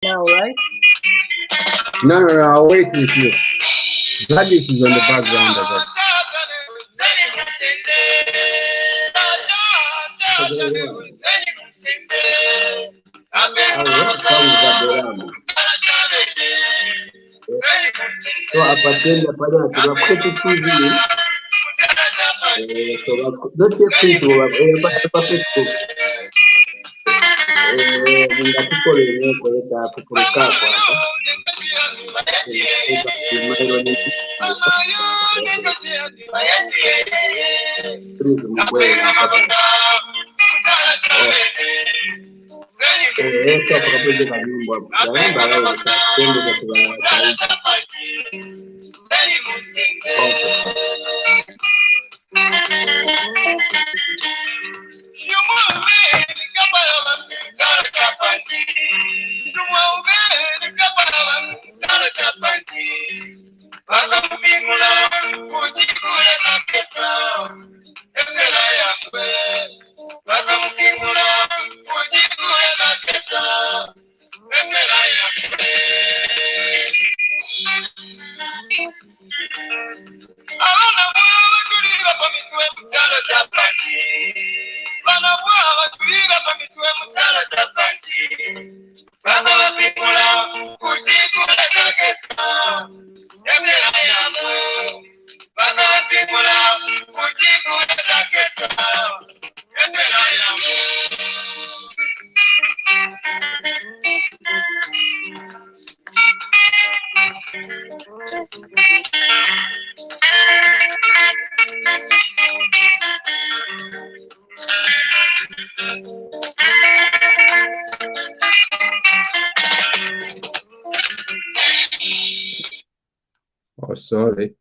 now, right? No, I'll wait with you. Gladys is on the background of it. So apatenda pale atubakwetu TV. So don't free to Facebook. Ngakukole nyeko leta kukuruka kwa. Oh, sorry.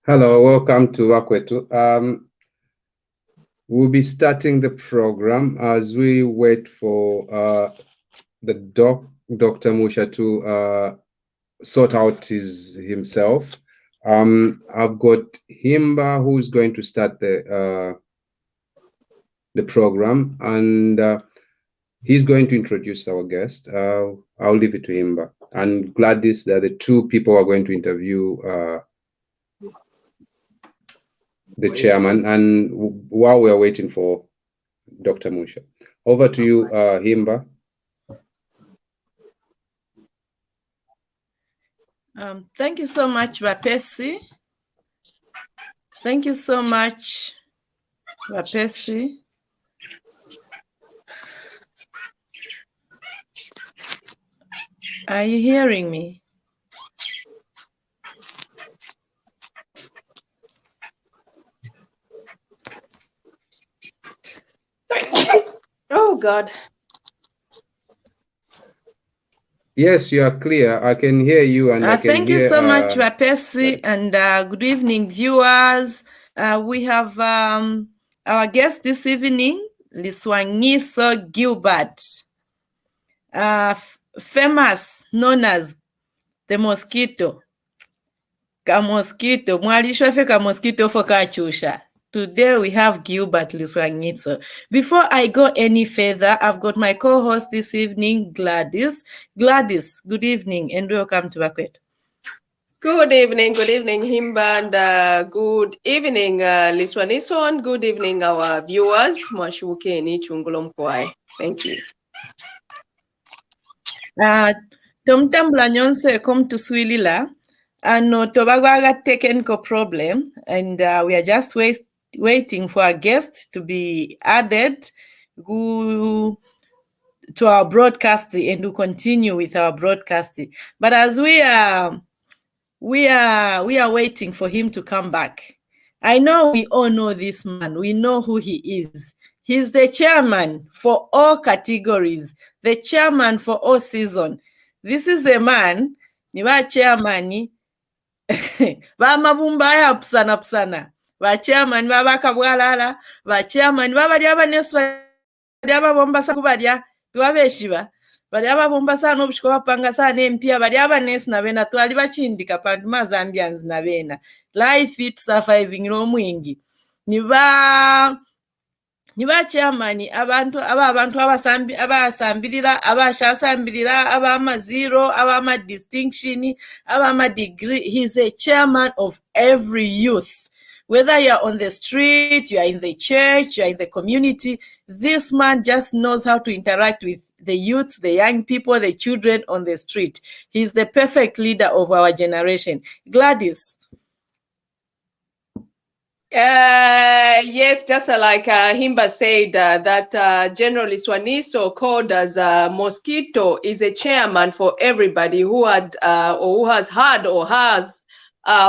Hello, welcome to Bakwetu. We'll be starting the program as we wait for the Dr. Musha to sort out himself. I've got Himba who's going to start the program, and he's going to introduce our guest. I'll leave it to Himba. And Gladys, they're the two people who are going to interview the chairman, and while we are waiting for Dr. Musha. Over to you, Himba. Thank you so much, Bapesi. Thank you so much, Bapesi. Are you hearing me? Oh, God. Yes, you are clear. I can hear you, and I can thank hear, you so much, Bapesi, and good evening, viewers. We have our guest this evening, Liswaniso Gilbert, famous, known as the mosquito. Mosquito, mosquito for kachusha. Today we have Gilbert Liswaniso. Before I go any further, I've got my co-host this evening, Gladys. Gladys, good evening and welcome to Bakwetu. Good evening, Himba, and good evening, Liswaniso, and good evening, our viewers. Mwashukeni chungulo mkwai. Thank you. Tomtambula nyonse come to Swilila. No, Tobago got technical problem, and we are just waiting for a guest to be added to our broadcasting and to continue with our broadcasting. But as we are waiting for him to come back, I know we all know this man. We know who he is. He's the chairman for all categories, the chairman for all season. This is a man, niwa chairman. Bamabumba pusana bachairman babakabwalala bachairman babali abanesu bali ababomba sakubalya twabeshiba bali ababomba sana obushiko bapanga sana empia bali abanesu nabena twali bachindika pantu mazambians nabena life it surviving no mwingi niba chairman abantu abasambirira abashasambirira abama zero abama distinction abama degree. He's a chairman of every youth, whether you're on the street, you're in the church, you're in the community. This man just knows how to interact with the youths, the young people, the children on the street. He's the perfect leader of our generation. Gladys. Yes, just like Himba said, that General Liswaniso, called as Mosquito, is a chairman for everybody who had or who has had or has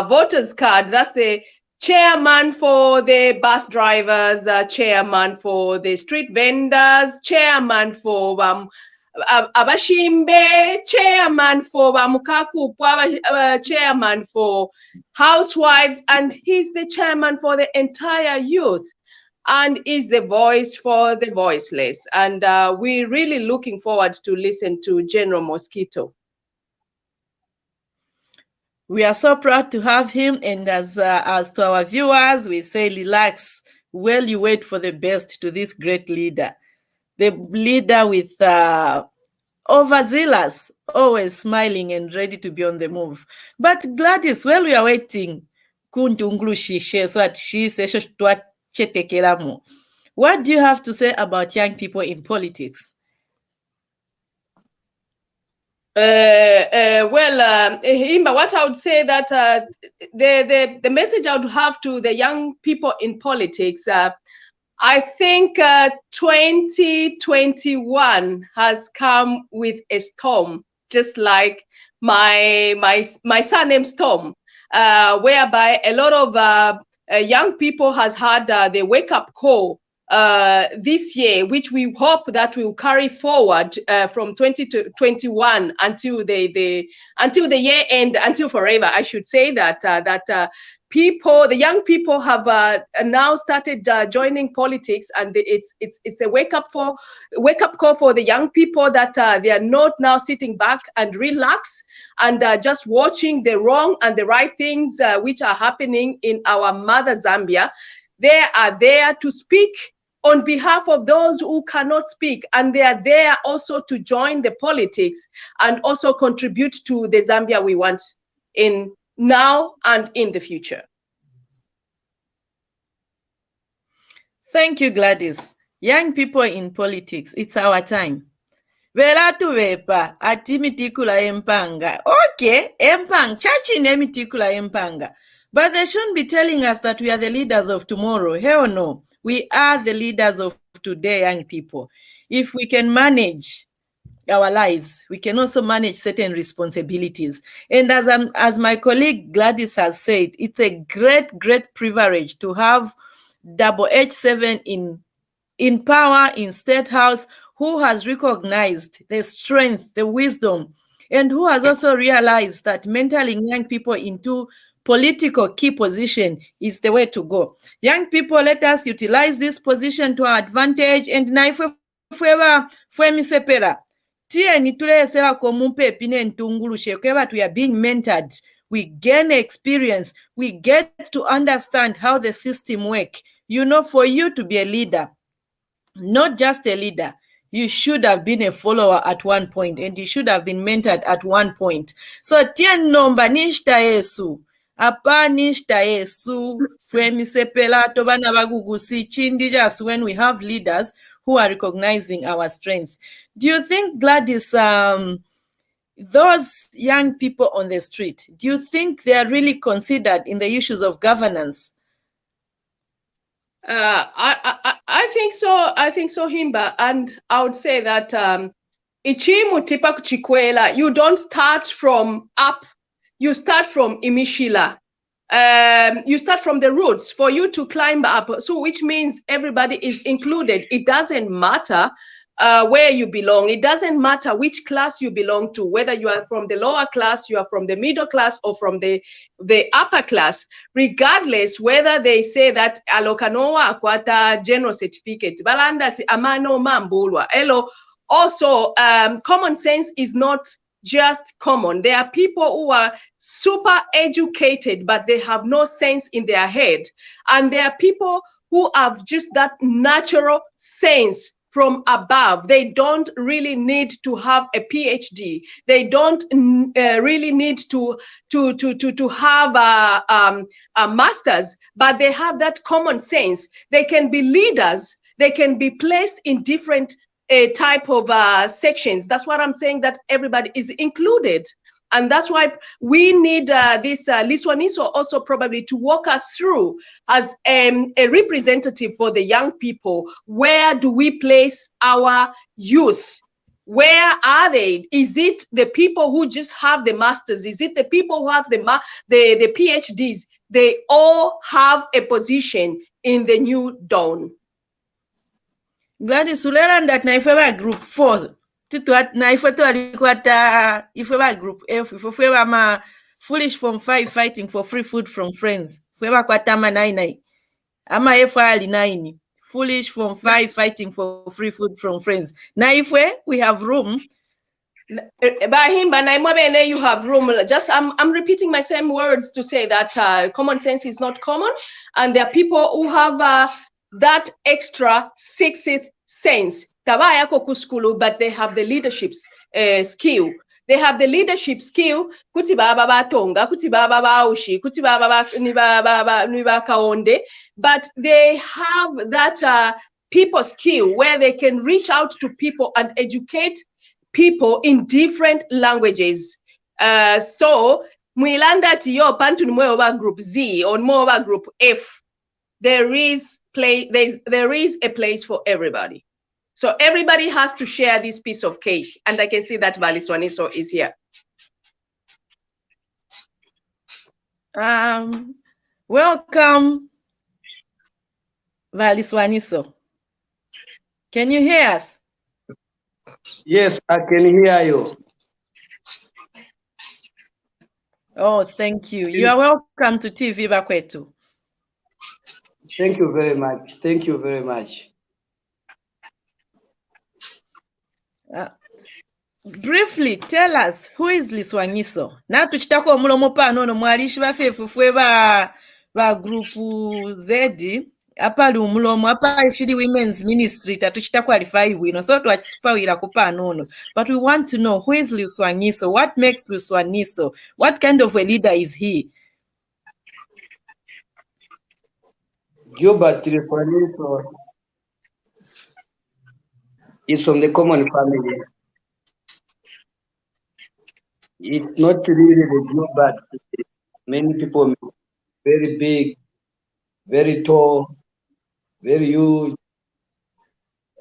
voters card. That's the chairman for the bus drivers, chairman for the street vendors, chairman for abashimbe, chairman for bamukaku, chairman for housewives, and he's the chairman for the entire youth and is the voice for the voiceless. And we're really looking forward to listen to General Mosquito. We are so proud to have him, and as to our viewers, we say relax while you wait for the best to this great leader. The leader with overzealous, always smiling and ready to be on the move. But Gladys, while we are waiting, kuntunglushishe so that she says chetekelamo. What do you have to say about young people in politics? Himba, what I would say that the message I would have to the young people in politics, I think 2021 has come with a storm, just like my surname Storm, whereby a lot of young people has had the wake up call this year, which we hope that will carry forward from 2021 until the year end, until forever. I should say that the young people have now started joining politics, and it's a wake up call for the young people that they are not now sitting back and relax and just watching the wrong and the right things which are happening in our mother Zambia. They are there to speak on behalf of those who cannot speak, and they are there also to join the politics and also contribute to the Zambia we want in now and in the future. Thank you, Gladys. Young people in politics, it's our time. Vela tuvepa atimitikula empanga. Okay, empang, chachi nemitikula empanga. But they shouldn't be telling us that we are the leaders of tomorrow. Hell no. We are the leaders of today, young people. If we can manage our lives, we can also manage certain responsibilities. And as my colleague Gladys has said, it's a great, great privilege to have Double H7 in power in State House, who has recognized the strength, the wisdom, and who has also realized that mentoring young people into political key position is the way to go. Young people, let us utilize this position to our advantage, and naifwe fwemisepera tie nitulesera ko mumpe epine ntungulushe kweba we are being mentored. We gain experience, we get to understand how the system works. You know, for you to be a leader, not just a leader, you should have been a follower at one point, and you should have been mentored at one point. So tien nomba nishta Yesu, apa nishta Yesu, fwemisepela tobana bagugusi chindi, just when we have leaders who are recognizing our strength. Do you think, Gladys, those young people on the street, do you think they are really considered in the issues of governance? I think so. I think so, Himba. And I would say that ichimu tipa kuchikwela, you don't start from up, you start from imishila. You start from the roots for you to climb up. So which means everybody is included. It doesn't matter where you belong. It doesn't matter which class you belong to, whether you are from the lower class, you are from the middle class, or from the upper class, regardless whether they say that alokanoa akwata general certificate, balandati amano mambulwa. Hello. Also, common sense is not just common. There are people who are super educated, but they have no sense in their head. And there are people who have just that natural sense from above. They don't really need to have a PhD. They don't really need to have a master's, but they have that common sense. They can be leaders. They can be placed in different type of sections. That's what I'm saying, that everybody is included. And that's why we need this Liswaniso also probably to walk us through as a representative for the young people. Where do we place our youth? Where are they? Is it the people who just have the masters? Is it the people who have the PhDs? They all have a position in the new dawn. Gladys ulela that na ifeba group 4 tituat na ifoto alikwata ifeba group F ifeba ma foolish from 5 fighting for free food from friends ifeba kwata ma 9 ama efa ali 9 foolish from 5 fighting for free food from friends. Na ifwe we have room. By him, but you have room. Just I'm repeating my same words to say that common sense is not common, and there are people who have that extra sixth sense. Tabayako kuskulu, but they have the leadership skill. They have the leadership skill. Kuti baba batonga, kuti baba baushi, kuti baba niba kaonde. But they have that people skill where they can reach out to people and educate people in different languages. So Mwilanda tiyo pantu ni mwe group Z or mwe group F. There is a place for everybody. So everybody has to share this piece of cake. And I can see that Liswaniso is here. Welcome, Liswaniso. Can you hear us? Yes, I can hear you. Oh, thank you. You are welcome to TVBAKWETU. Thank you very much. Thank you very much. Briefly, tell us, who is Liswaniso? Na tuchitako omulomo pano no mwalishi bafefufwe ba grupu Z apa omulomo apa ishiri women's ministry tatuchita qualify wino so twachipawira kupanono, but we want to know who is Liswaniso, what makes Liswaniso, what kind of a leader is he? Gilbert Liswaniso is from the common family. It's not really the Gilbert. Many people, very big, very tall, very huge,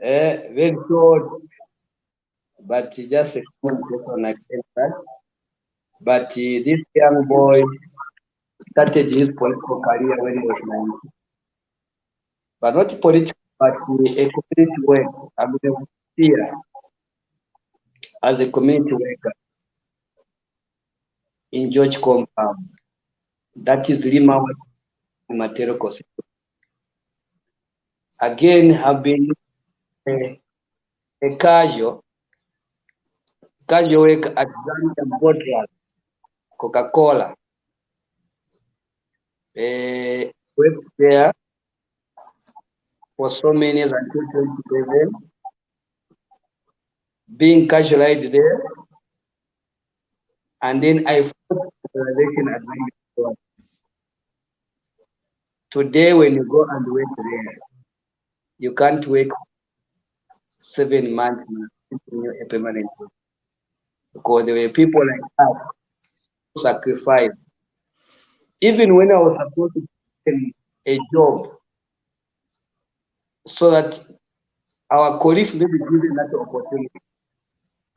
very short, but just a common person like that. But this young boy started his political career when he was 19. But not political, but a community work. I'm here as a community worker in George Compound. That is Lima Material Cost. Again, have been a casual worker at Zambia Bottlers, Coca-Cola. Worked there for so many years until 2011, being casualized there, and then I fought organization at Zambia. Today, when you go and work there, you can't work 7 months in a permanent job, because there were people like us who sacrificed. Even when I was supposed to get a job, so that our colleagues may be given that opportunity,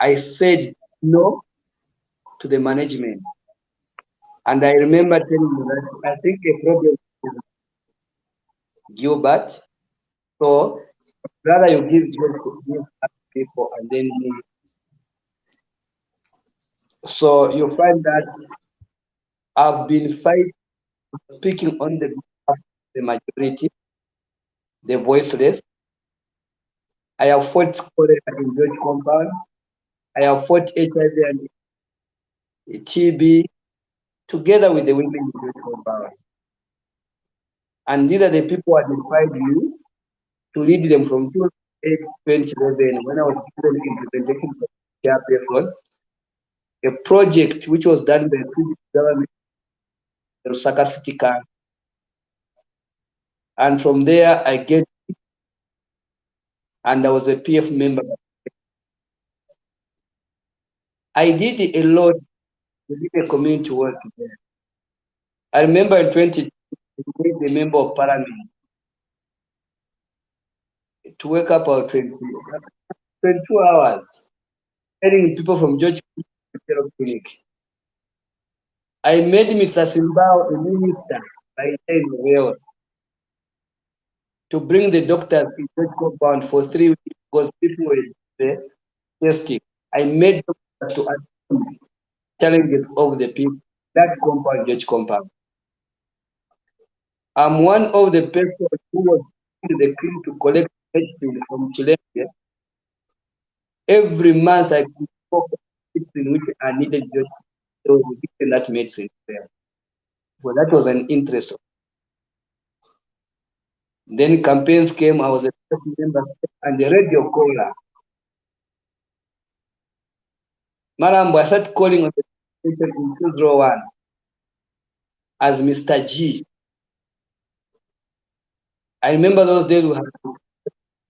I said no to the management. And I remember telling you that I think a problem is Gilbert. So rather you give job to give other people and then me. So you find that I've been fighting, speaking on the majority, the voiceless. I have fought cholera in George Compound. I have fought HIV and TB together with the women in George Compound. And these are the people who identified you to lead them from 2008 to 2011 when I was given implementation for chairperson, a project which was done by the previous government, the Lusaka City Council. And from there, I get, and I was a PF member. I did a lot within a community work there. I remember in 2020, I made the member of parliament to wake up about 22 hours, telling people from George Clinic. I made Mr. Simbao a minister by well to bring the doctors in George Compound for 3 weeks because people were testing. I made doctors to attend challenges of the people that compound, George Compound. I'm one of the persons who was in the cream to collect medicine from Chile. Every month I could talk in which I needed just to get that medicine there. Well, that was an interest. Then campaigns came, I was a member and the radio caller. Madam, I started calling on the station in 201 as Mr. G. I remember those days we had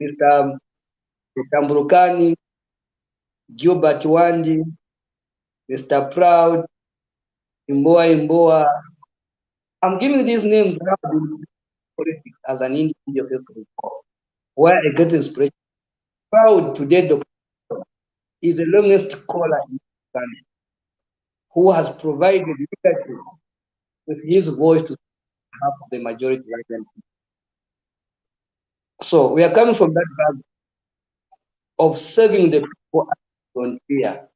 Mr. Tamburukani, Gilbert Wandi, Mr. Proud, Imboa. I'm giving these names now in politics as an individual, where I get inspiration. Proud today, Dr. is the longest caller in the country, who has provided leadership with his voice to half of the majority right now. So we are coming from that background of serving the people as a frontier.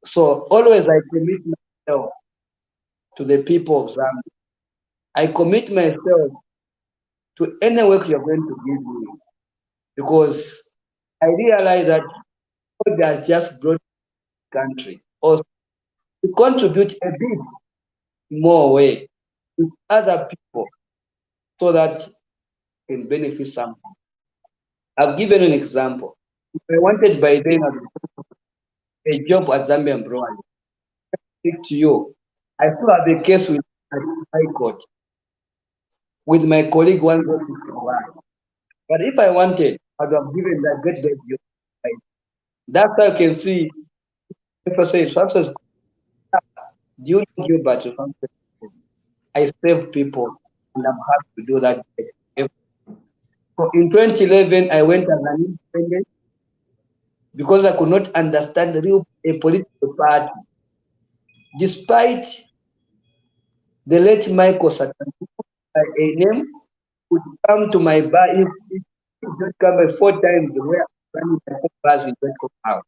So always I commit myself to the people of Zambia. I commit myself to any work you're going to give me, because I realize that God has just brought the country also to contribute a bit more way with other people so that can benefit someone. I've given an example. If I wanted by then a job at Zambian Brewery, I speak to you. I still have a case with High Court with my colleague one go to. But if I wanted, I would have given that great job. That's how you can see people say success during Gilbert. I save people and I'm happy to do that. So in 2011, I went as an independent because I could not understand a political party. Despite the late Michael Satan, a name would come to my bar. He would come 4 times where I ran my bars in house.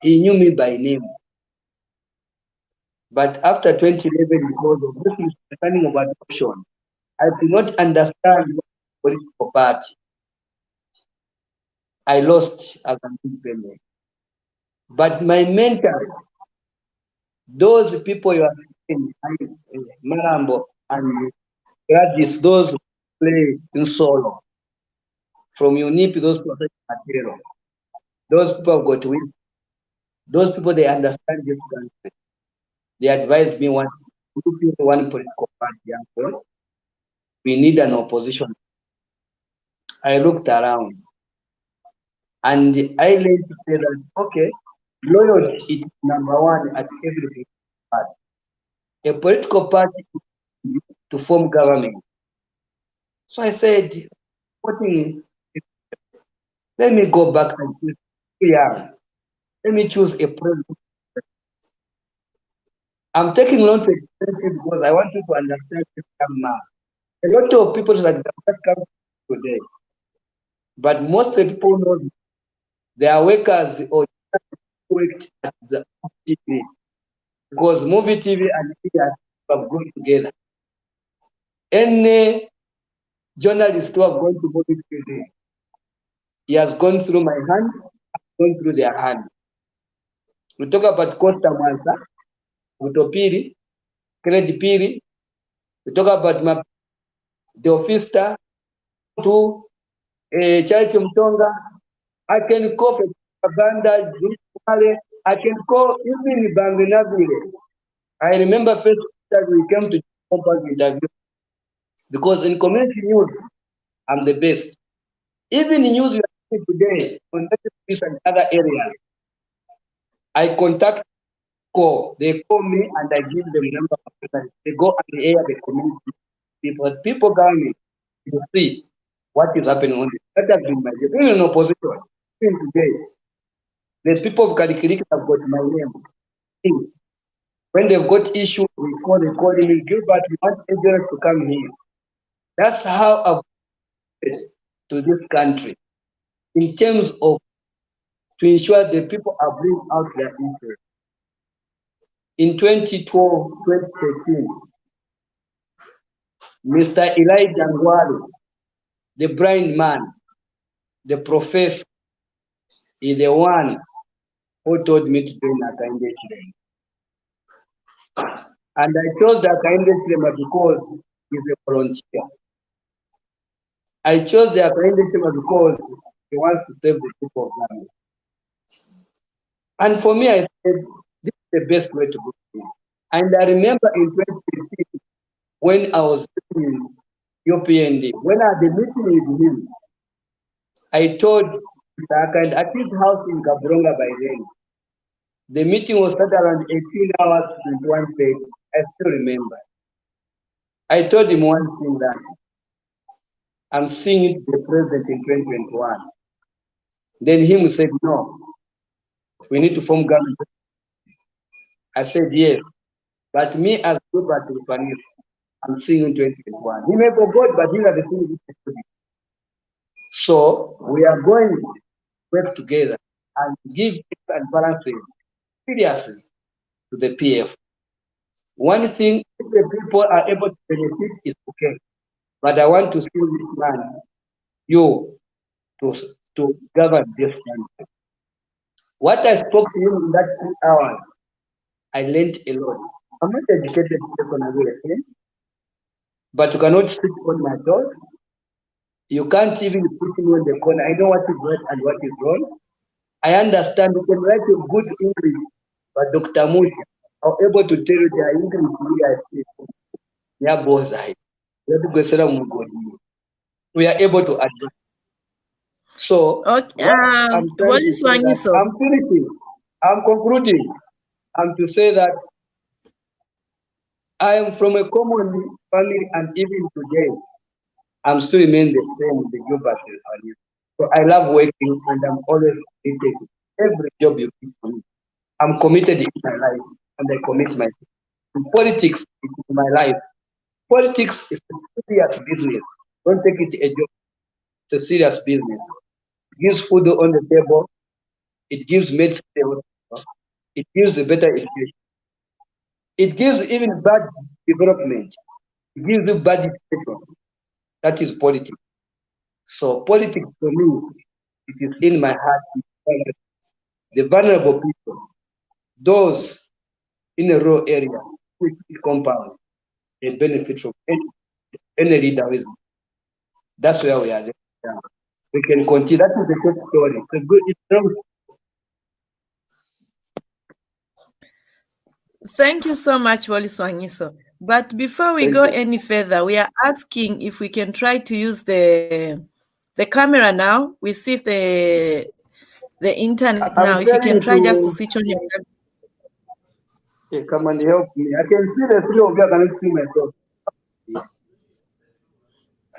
He knew me by name. But after 2011, because of this misunderstanding of adoption, I did not understand political party. I lost as an independent. But my mentor, those people you are seeing, Marambo and Gladys, those who play in solo, from UNIP, those people material, those people have got win. Those people, they understand this country. They advise me one political party. We need an opposition. I looked around and I learned to say that, okay, loyalty is number one at every political party. A political party to form government. So I said, let me go back and choose young. Let me choose a president. I'm taking long to explain it because I want you to understand this man. A lot of people like that come today, but most of the people know they are workers or worked at the TV, because movie TV and TV have gone together. Any journalist who have gone to movie TV, he has gone through my hand, gone through their hand. We talk about Costa Mwanza, Utopiri, Kennedy Piri. We talk about the officer to Charity Mtonga. I can call Banda, I can call even Banginavile. I remember first that we came to compound interview because in community news, I'm the best. Even in news today, on this and other areas, I contact they call me and I give them number of people. They go and air the community people. People government to see what is happening on this. That has been my job. Even in opposition, even today, the people of Kalikiriki have got my name. When they've got issues, they call me, Gilbert, we want agents to come here. That's how I've to this country in terms of to ensure the people are bringing out their interest. In 2012, 2013, Mr. Elijah Ngwalu, the blind man, the professor, is the one who told me to join Akainde Chilema. And I chose the Akainde Chilema because he's a volunteer. I chose the Akainde Chilema because he wants to save the people of Ghana. And for me, I said, this is the best way to go. And I remember in 2015, when I was in UPND, when I had a meeting with him, I told and at his house in Kabronga by then. The meeting was started around 18 hours and 1 page. I still remember. I told him one thing that I'm seeing it the president in 2021. Then him said, no, we need to form government. I said, yes, but me as Gilbert, I'm seeing in 2021. He may forget, but these are the things. So we are going to work together and give and balancing seriously to the PF. One thing, if the people are able to benefit, is okay. But I want to see this man, you, to govern this country. What I spoke to him in that 3 hours, I learned a lot. I'm not educated person again, but you cannot sit on my thoughts. You can't even put me on the corner. I know what is right and what is wrong. I understand you can write a good English, but Dr. Mushi, I'm able to tell you the English yeah, both sides. We are able to address. So, Okay, I'm finishing. I'm concluding. I'm to say that I am from a common family, and even today, I'm still remain the same, the Gilbert. So I love working, and I'm always committed. Every job you give me, I'm committed in my life, and I commit myself. In politics is my life. Politics is a serious business. Don't take it a joke. It's a serious business. It gives food on the table. It gives medicine. It gives a better education. It gives even bad development. It gives you bad education. That is politics. So politics for me, it is in my heart. The vulnerable people, those in a rural area, with compound, they benefit from any leaderism. That's where we are. We can continue. That is the good story. It's a good. Thank you so much, Liswaniso. But before we go any further, we are asking if we can try to use the camera now. We see if the internet now. If you can try just to switch on your camera. Hey, come and help me. I can see the three of you. I cannot see myself.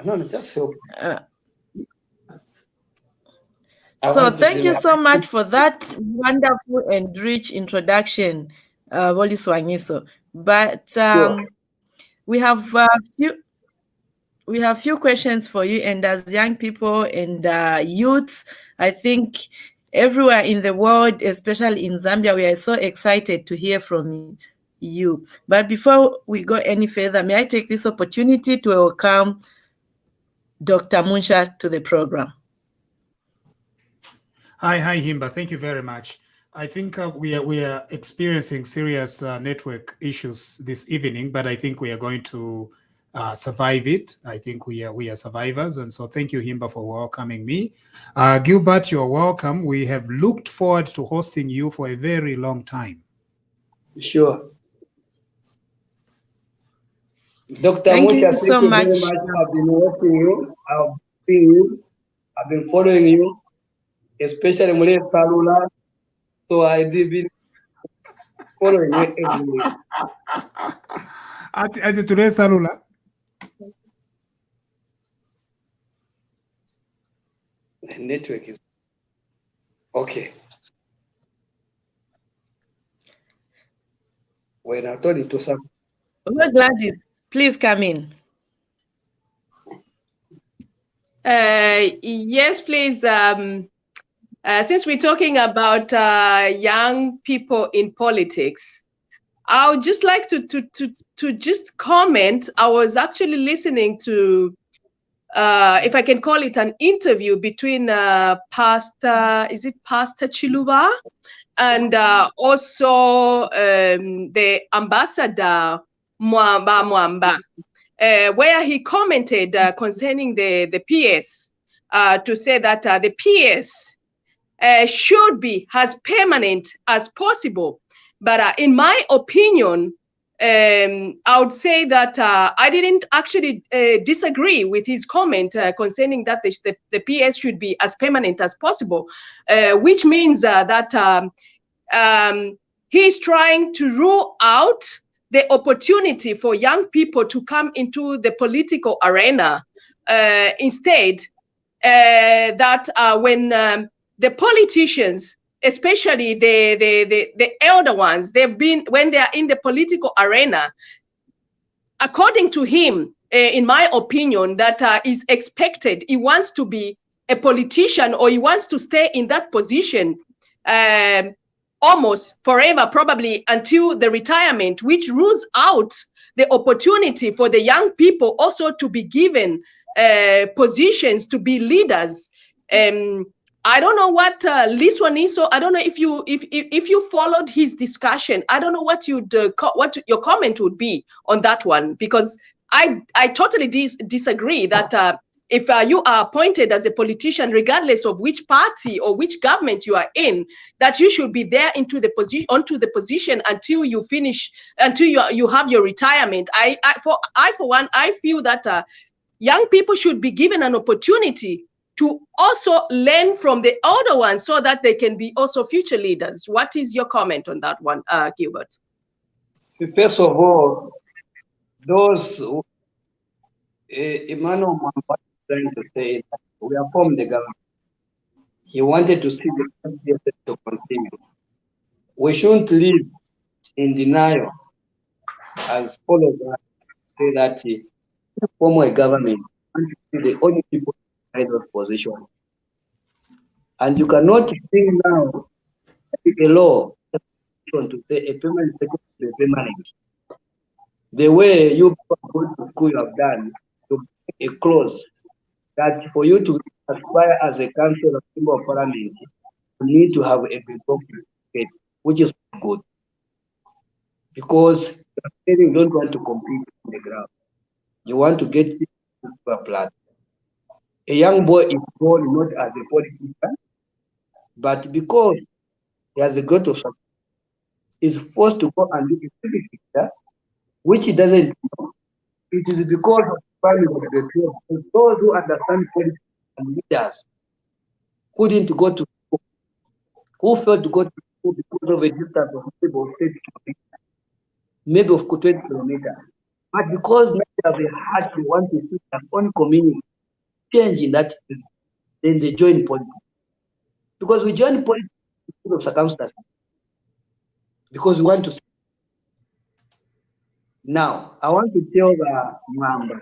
No, just help. So thank you so much for that wonderful and rich introduction, Liswaniso. But we have few questions for you, and as young people and youths, I think everywhere in the world, especially in Zambia, we are so excited to hear from you. But before we go any further, may I take this opportunity to welcome Dr. Munsha to the program. Hi, Himba. Thank you very much. I think we are experiencing serious network issues this evening, but I think we are going to survive it. I think we are survivors, and so thank you, Himba, for welcoming me. Gilbert, you're welcome. We have looked forward to hosting you for a very long time. Sure. Dr. Thank Munsha, you so much. Very much. I've been watching you. I've seen you. I've been following you, especially Mule Salula. So I've been following you everywhere. At today's Salula. The network is okay. When I told it to some. Gladys, please come in. Yes, please. Since we're talking about young people in politics, I would just like to just comment. I was actually listening to, if I can call it an interview between Pastor Chiluba and also the ambassador Mwamba, where he commented concerning the PS to say that the PS should be as permanent as possible. But in my opinion, I would say that I didn't actually disagree with his comment concerning that the PS should be as permanent as possible, which means that he's trying to rule out the opportunity for young people to come into the political arena. Instead, that when the politicians, especially the elder ones, when they are in the political arena, according to him, in my opinion, that is expected. He wants to be a politician, or he wants to stay in that position almost forever, probably until the retirement, which rules out the opportunity for the young people also to be given positions to be leaders. I don't know what Liswaniso, I don't know if you followed his discussion. I don't know what what your comment would be on that one, because I totally disagree that if you are appointed as a politician, regardless of which party or which government you are in, that you should be there onto the position until you finish, until you have your retirement. For one, I feel that young people should be given an opportunity to also learn from the older ones so that they can be also future leaders. What is your comment on that one, Gilbert? First of all, those who, Emmanuel was trying to say that we are from the government. He wanted to see the country to continue. We shouldn't live in denial, as all of us say that form a government, the only people in those positions. And you cannot bring now a law to say a permanent secretary is permanent. The way you go to school you have done, to a clause that for you to aspire as a council of member of parliament, you need to have a certificate, which is good. Because you don't want to compete on the ground. You want to get people to a plan. A young boy is born not as a politician, but because he has a growth of success, is forced to go and do a civic sector, which he doesn't know. It is because of the family of the people. Those who understand politics and leaders couldn't go to school, who failed to go to school because of a distance of maybe 30 kilometers, maybe of 20 kilometers. But because they have a heart, they want to see their own community change in that, then they join politics. Because we join politics because of circumstances. Because we want to see. Now, I want to tell the member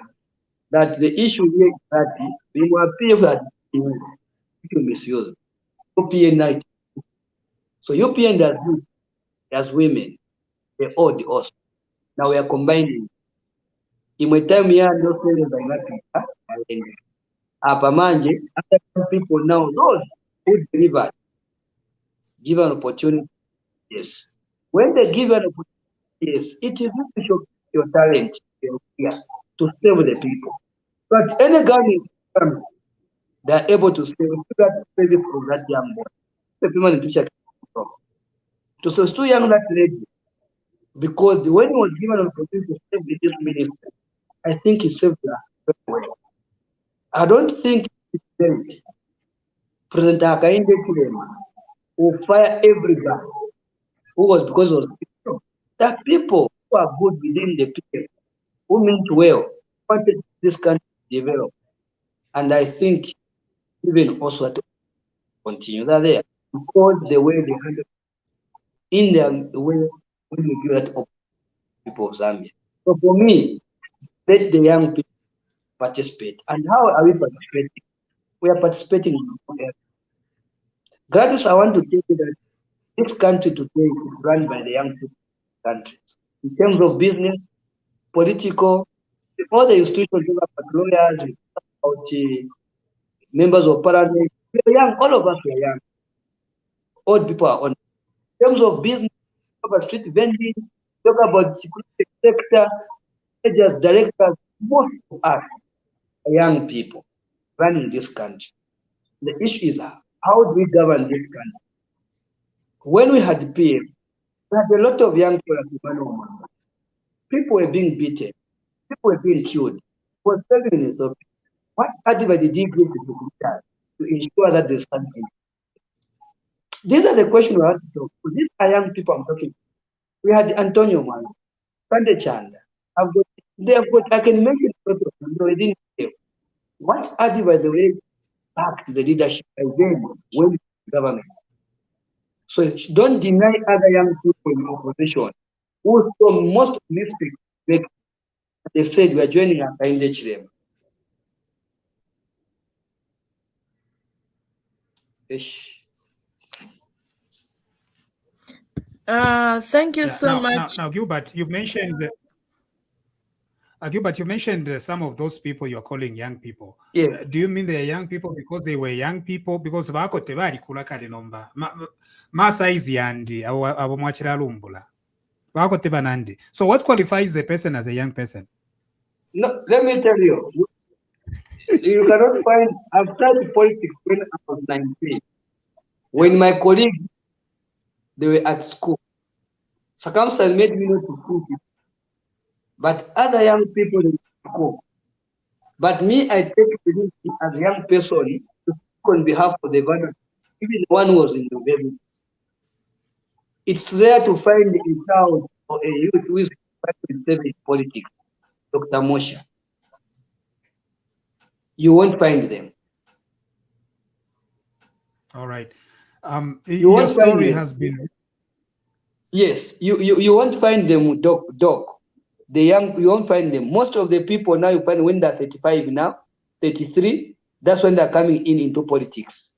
that the issue here is that we were paid that to misuse UPND. So UPND as women, they all the us. Now we are combining. In my time here, no feelings like that. Apamanje, other people now, those who deliver, give an opportunity. Yes. When they give an opportunity, yes, it is not to show your talent, your fear, to serve the people. But any government, they are able to save that service from that young boy. The people in the future from. To so too young that lady, because when he was given an opportunity to save this minister, I think he saved her very well. I don't think it's very President Hakainde Chilema will fire everybody who was because of people. There are people who are good within the people, who meant well, wanted this country to develop. And I think even also to continue that there, because the way they handle in their way when you give that up people of Zambia. So for me, let the young people participate. And how are we participating? We are participating in Gladys, I want to tell you that this country today is run by the young people country. In terms of business, political, all the institutions, lawyers, members of parliament, we are young, all of us are young. Old people are on. In terms of business, talk about street vending, talk about security sector, managers, directors, most of us are young people running this country. The issue is how do we govern this country? When we had PM, we had a lot of young people. People were being beaten. People were being killed. He was telling in his opinion. What advice did he give to the leaders to ensure that there's something? These are the questions we have to talk. These are young people I'm talking to. We had Antonio Man, Sunday Chanda. They have got, I can mention a lot of them, they didn't care. What advice they were back to the leadership again when the government? So don't deny other young people in opposition who saw most mistakes. They said we are joining us in the HLM. Thank you so much. Now, Gilbert, you've mentioned. Gilbert, you mentioned some of those people you're calling young people. Yeah. Do you mean they're young people because they were young people? Because bako tebali kula kale nomba. Ma size yandi abo mwachira lumbula. Bako teba nandi. So what qualifies a person as a young person? No, let me tell you. You cannot find. I've started politics when I was 19. When my colleagues, they were at school. Circumstance made me not to school. But other young people in school. But me, I take it as a young person to speak on behalf of the government. Even one was in the baby. It's rare to find a child or a youth who is in politics, Dr. Mosha. You won't find them. All right. Your story has been. Yes, you won't find them, Doc. The young, you won't find them. Most of the people now you find when they're 35 now, 33, that's when they're coming into politics.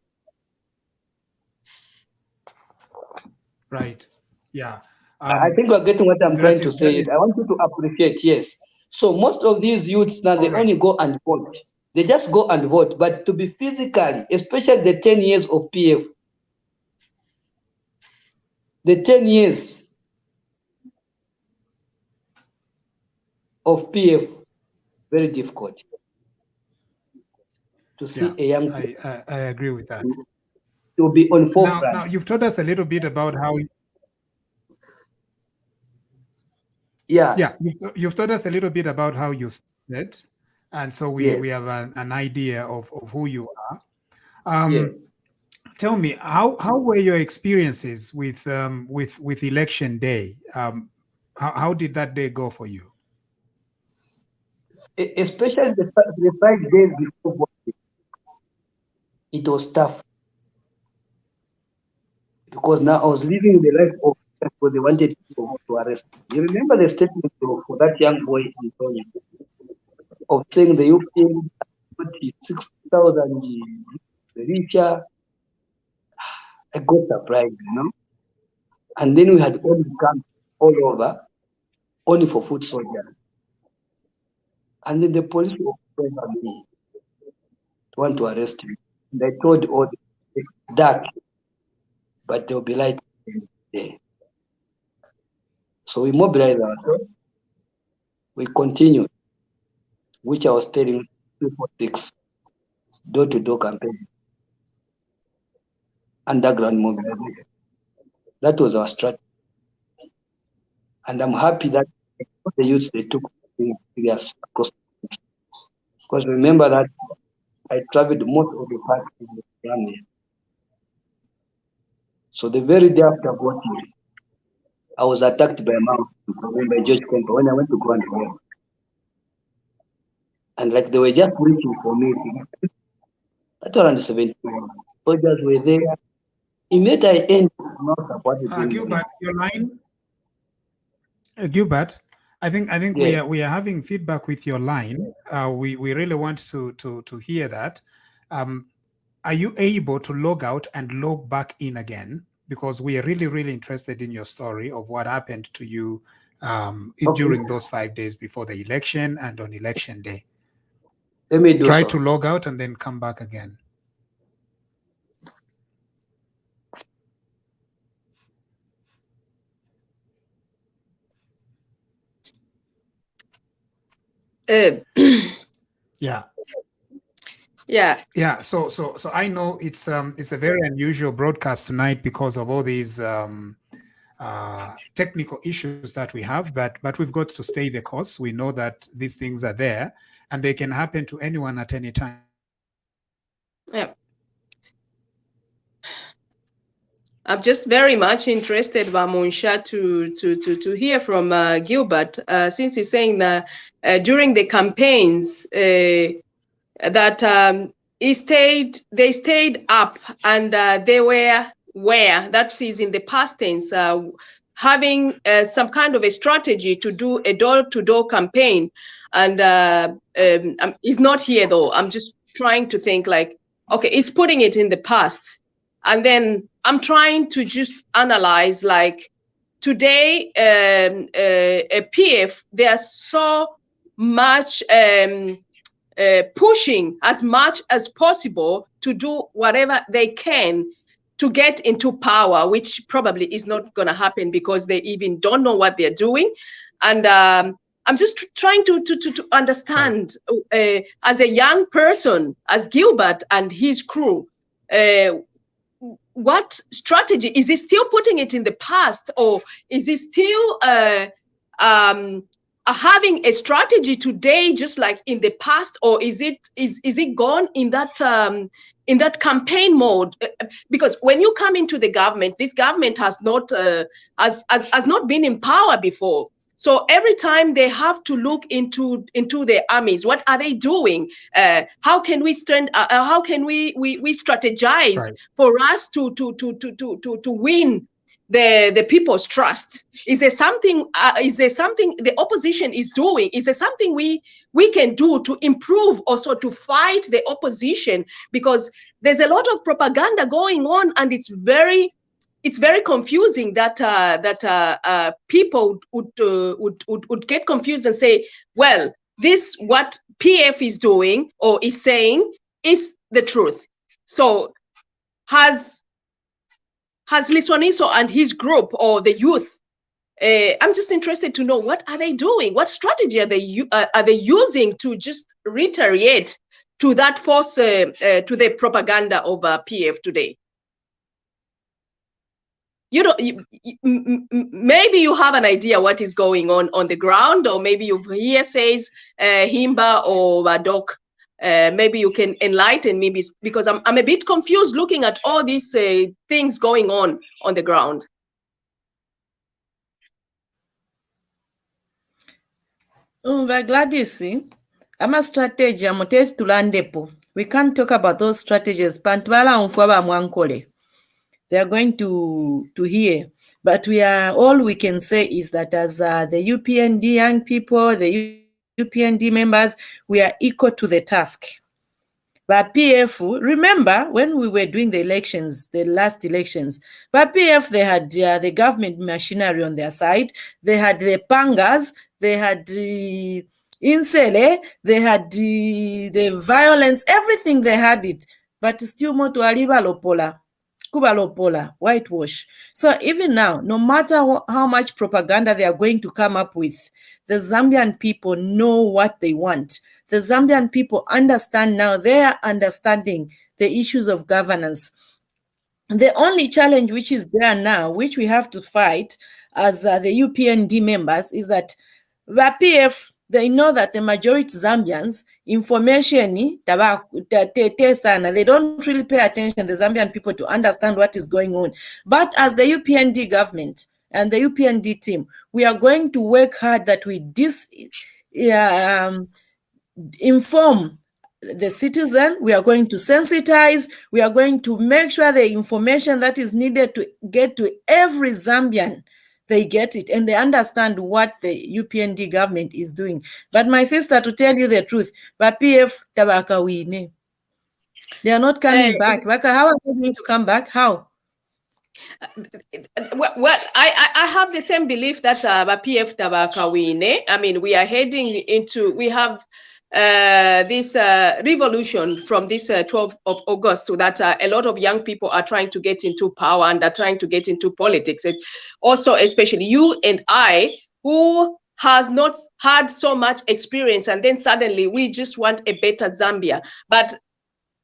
Right. Yeah. I think we're getting what I'm trying to say. I want you to appreciate, yes. So most of these youths now, they only go and vote. They just go and vote. But to be physically, especially the 10 years of PF, the 10 years of PF, very difficult to see a young person. I agree with that. To be on forefront. Now, you've told us a little bit about how. Yeah. You've told us a little bit about how you started, and so we have an idea of who you are. Tell me, how were your experiences with election day? How did that day go for you? Especially the 5 days before voting, it was tough because now I was living the life of people they wanted to arrest. You remember the statement for that young boy in Kenya of saying the UPND 6,000 richer. I got surprised, And then we had only come all over, only for foot soldiers. And then the police were on me to want to arrest me. And I told all it's dark, but there will be light there. So we mobilized ourselves. We continued, which I was telling 246 door-to-door campaign, underground mobilization. That was our strategy. And I'm happy that the youths, they took things serious across the country. Because remember that I traveled most of the part in the army. So the very day after voting, I was attacked by a mountain by George Kemper when I went to go and work. And like they were just waiting for me. At around 17 soldiers were there. Immediately I ended not supported. Gilbert, your line. Gilbert, I think we are having feedback with your line. We really want to hear that. Are you able to log out and log back in again? Because we are really interested in your story of what happened to you during those 5 days before the election and on election day. Let me try to log out and then come back again. Yeah. So I know it's a very unusual broadcast tonight because of all these technical issues that we have, but we've got to stay the course. We know that these things are there and they can happen to anyone at any time. Yeah. I'm just very much interested, Vamunsha, to hear from Gilbert, since he's saying that during the campaigns that they stayed up and they were where, that is in the past tense, having some kind of a strategy to do a door-to-door campaign. And he's not here though. I'm just trying to think like, okay, he's putting it in the past. And then I'm trying to just analyze like today, a PF, there's so much pushing as much as possible to do whatever they can to get into power, which probably is not going to happen because they even don't know what they're doing. And I'm just trying to understand, as a young person, as Gilbert and his crew, what strategy is he still putting it in the past, or is he still having a strategy today just like in the past, or is it gone in that campaign mode? Because when you come into the government, this government has not been in power before. So every time they have to look into their armies, what are they doing? How can we how can we strategize, right, for us to win the people's trust? Is there something the opposition is doing? Is there something we can do to improve, also to fight the opposition? Because there's a lot of propaganda going on, and it's very confusing that people would get confused and say, well, this what PF is doing or is saying is the truth. So has Liswaniso and his group or the youth, I'm just interested to know, what are they doing? What strategy are they using to just retaliate to that force, to the propaganda of PF today? You don't. Maybe you have an idea what is going on the ground, or maybe you hear says Himba or Doc. Maybe you can enlighten me, because I'm a bit confused looking at all these things going on the ground. But Gladys, I'm a strategy. I'm to landepo. We can't talk about those strategies. Pantwala umfwaba mwankole. They are going to hear, but all we can say is that as the UPND young people, the UPND members, we are equal to the task. But PF, remember when we were doing the elections, the last elections, but PF, they had the government machinery on their side. They had the pangas, they had the insele, they had the violence, everything, they had it. But still more to aliba lopola. Kubalopola, whitewash. So even now, no matter how much propaganda they are going to come up with, the Zambian people know what they want. The Zambian people understand now, they are understanding the issues of governance. The only challenge which is there now, which we have to fight as the UPND members, is that the PF, they know that the majority Zambians, information, they don't really pay attention, the Zambian people, to understand what is going on. But as the UPND government and the UPND team, we are going to work hard that we inform the citizen. We are going to sensitize. We are going to make sure the information that is needed to get to every Zambian, they get it and they understand what the UPND government is doing. But my sister, to tell you the truth, but PF tabaka wine. They are not coming back. How are they going to come back? How? Well, I have the same belief that PF tabaka wine. I mean, we are heading into, we have this revolution from this 12th of August, so that a lot of young people are trying to get into power and are trying to get into politics. And also, especially you and I, who has not had so much experience, and then suddenly we just want a better Zambia. But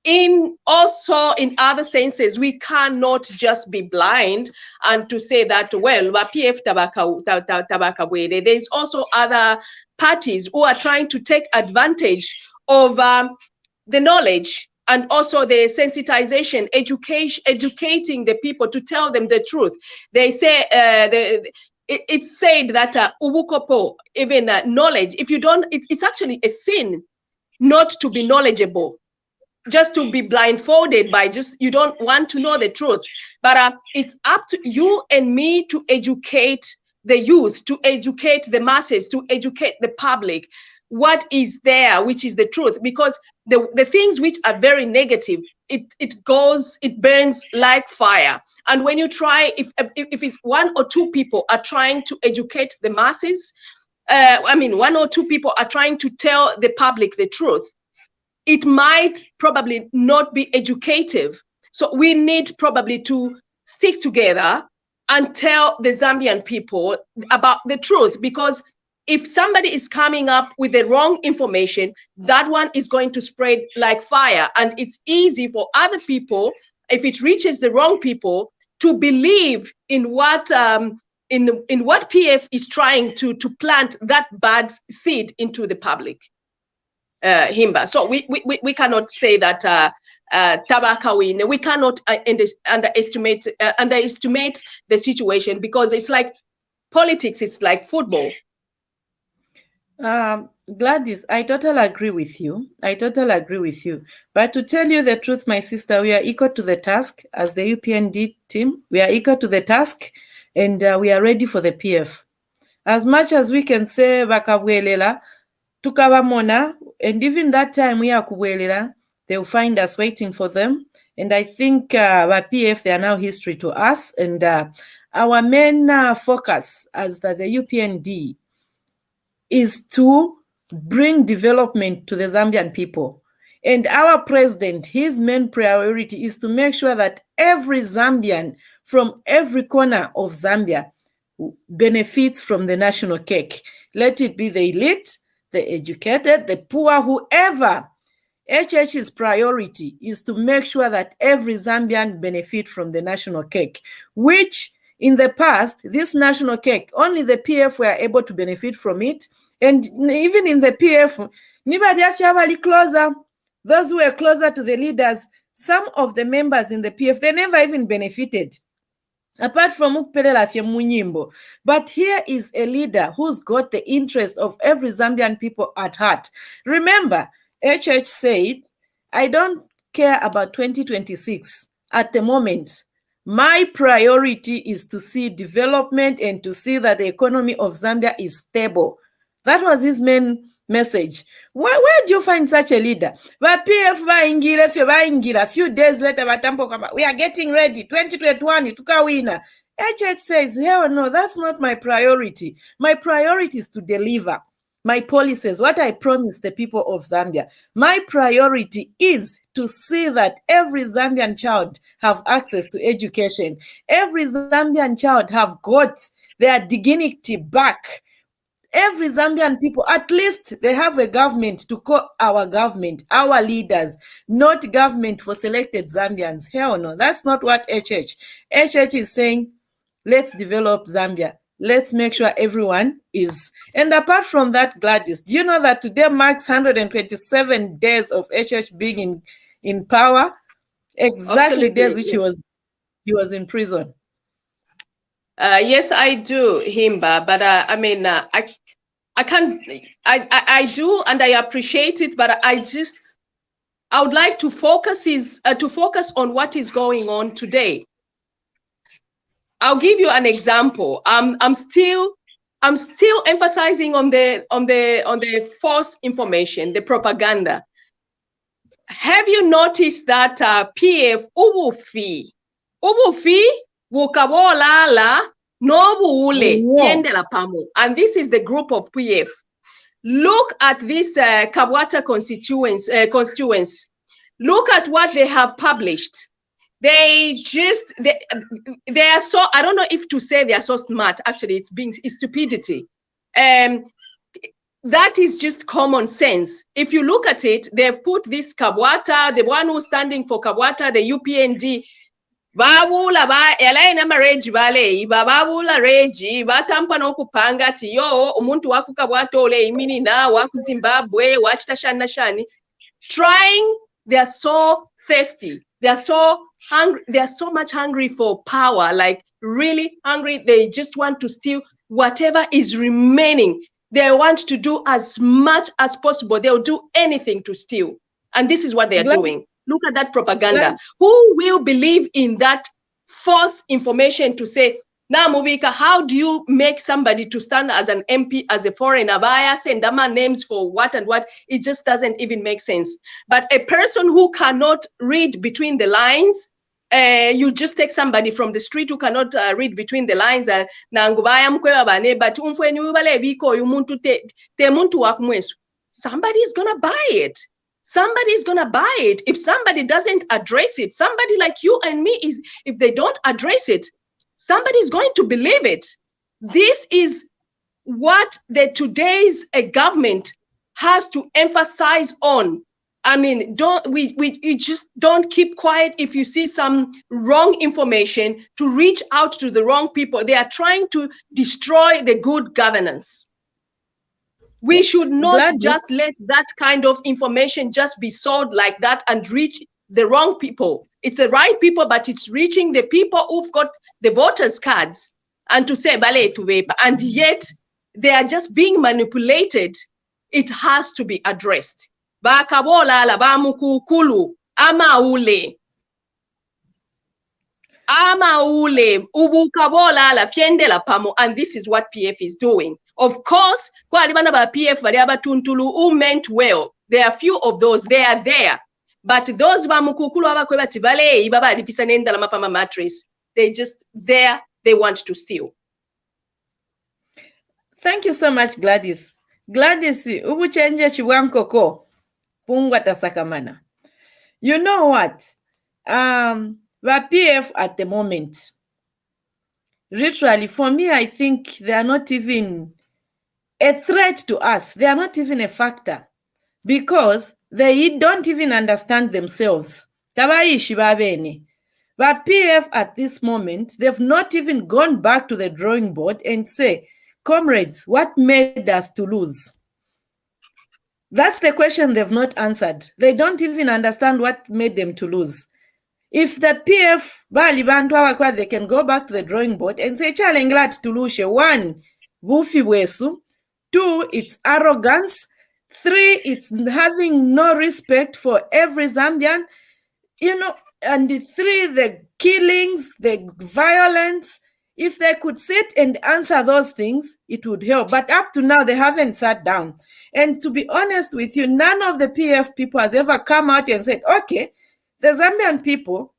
in other senses, we cannot just be blind and to say that, well, PF Tabakabwele. There's also other parties who are trying to take advantage of the knowledge and also the sensitization, educating the people to tell them the truth. They say, it's said that ubukopo, even knowledge, if you don't, it's actually a sin not to be knowledgeable, just to be blindfolded by just, you don't want to know the truth. But it's up to you and me to educate the youth, to educate the masses, to educate the public what is there, which is the truth. Because the things which are very negative, it burns like fire. And when you try, if it's 1 or 2 people are trying to educate the masses, 1 or 2 people are trying to tell the public the truth, it might probably not be educative. So we need probably to stick together and tell the Zambian people about the truth, because if somebody is coming up with the wrong information, that one is going to spread like fire. And it's easy for other people, if it reaches the wrong people, to believe in what in what PF is trying to plant that bad seed into the public. Himba. So we cannot say that Tabakawine, we cannot underestimate the situation, because it's like politics, it's like football. Gladys, I totally agree with you. But to tell you the truth, my sister, we are equal to the task as the UPND team. We are equal to the task, and we are ready for the PF. As much as we can say Bakabwelela, Tukabamona, and even that time we are Kubwelela, they will find us waiting for them. And I think PF, they are now history to us. And our main focus as the UPND is to bring development to the Zambian people. And our president, his main priority is to make sure that every Zambian from every corner of Zambia benefits from the national cake. Let it be the elite, the educated, the poor, whoever. HH's priority is to make sure that every Zambian benefit from the national cake, which in the past, this national cake, only the PF were able to benefit from it. And even in the PF, closer, those who were closer to the leaders, some of the members in the PF, they never even benefited. Apart from Ukpelela Munyimbo. But here is a leader who's got the interest of every Zambian people at heart. Remember, HH said, I don't care about 2026 at the moment. My priority is to see development and to see that the economy of Zambia is stable. That was his main message. Where do you find such a leader? But PF a few days later, we are getting ready. 2021, tukawina. HH says, hell no, that's not my priority. My priority is to deliver my policies, what I promised the people of Zambia. My priority is to see that every Zambian child have access to education. Every Zambian child have got their dignity back. Every Zambian people, at least they have a government to call our government, our leaders, not government for selected Zambians. Hell no, that's not what HH. HH is saying, let's develop Zambia. Let's make sure everyone is. And apart from that, Gladys, do you know that today marks 127 days of HH being in power? Exactly. Absolutely. Days which yes. he was in prison. Yes, I do, Himba, but I can't, I do, and I appreciate it, but I would like to focus on what is going on today. I'll give you an example. I'm still emphasizing on the false information, the propaganda. Have you noticed that PF ubufi wukabolala nobuule yendela pamo, and this is the group of PF. Look at this Kabwata constituents. Look at what they have published. They are so, I don't know if to say they are so smart. Actually, it's stupidity. that is just common sense. If you look at it, they've put this Kabwata, the one who's standing for Kabwata, the UPND, babula ba elaina marriage bale babula reji batampa nokupanga ti yo umuntu waku Kabwata ole imini na waku Zimbabwe wachitashana shani, trying. They are so thirsty, they are so hungry, they are so much hungry for power, like really hungry. They just want to steal whatever is remaining. They want to do as much as possible. They'll do anything to steal. And this is what they are doing. Look at that propaganda. Who will believe in that false information to say, now, Mubika, how do you make somebody to stand as an MP, as a foreigner, buyer, send them names for what and what? It just doesn't even make sense. But a person who cannot read between the lines, you just take somebody from the street who cannot read between the lines, but somebody is gonna buy it. Somebody is gonna buy it. If somebody doesn't address it, somebody like you and me, is if they don't address it, somebody is going to believe it. This is what the today's government has to emphasize on. I mean, we just don't keep quiet if you see some wrong information, to reach out to the wrong people. They are trying to destroy the good governance. We should not just let that kind of information just be sold like that and reach the wrong people. It's the right people, but it's reaching the people who've got the voters' cards, and to say ballet to paper, and yet they are just being manipulated. It has to be addressed. Bakabola la bamukukulu amaule ubukabola la fiende la pamo, and this is what PF is doing. Of course, kwa alibana ba PF bali abatuntulu who meant well. There are few of those. They are there. But those bamukukulu abakwe batibale ibaba alipisa nenda la mapama matrix, they just there, they want to steal. Thank you so much, Gladys. Gladys, ubuchenje chiwamkoko pungwa tasakamana. You know what? The PF at the moment, literally, for me, I think they are not even a threat to us. They are not even a factor, because they don't even understand themselves. Tabaishi babene. But PF at this moment, they've not even gone back to the drawing board and say, comrades, what made us to lose? That's the question they've not answered. They don't even understand what made them to lose. If the PF, they can go back to the drawing board and say, Chalenglat to lose. One, Wufi Wesu. Two, it's arrogance. Three, it's having no respect for every Zambian. And three, the killings, the violence. If they could sit and answer those things, it would help. But up to now, they haven't sat down. And to be honest with you, none of the PF people has ever come out and said, okay, the Zambian people,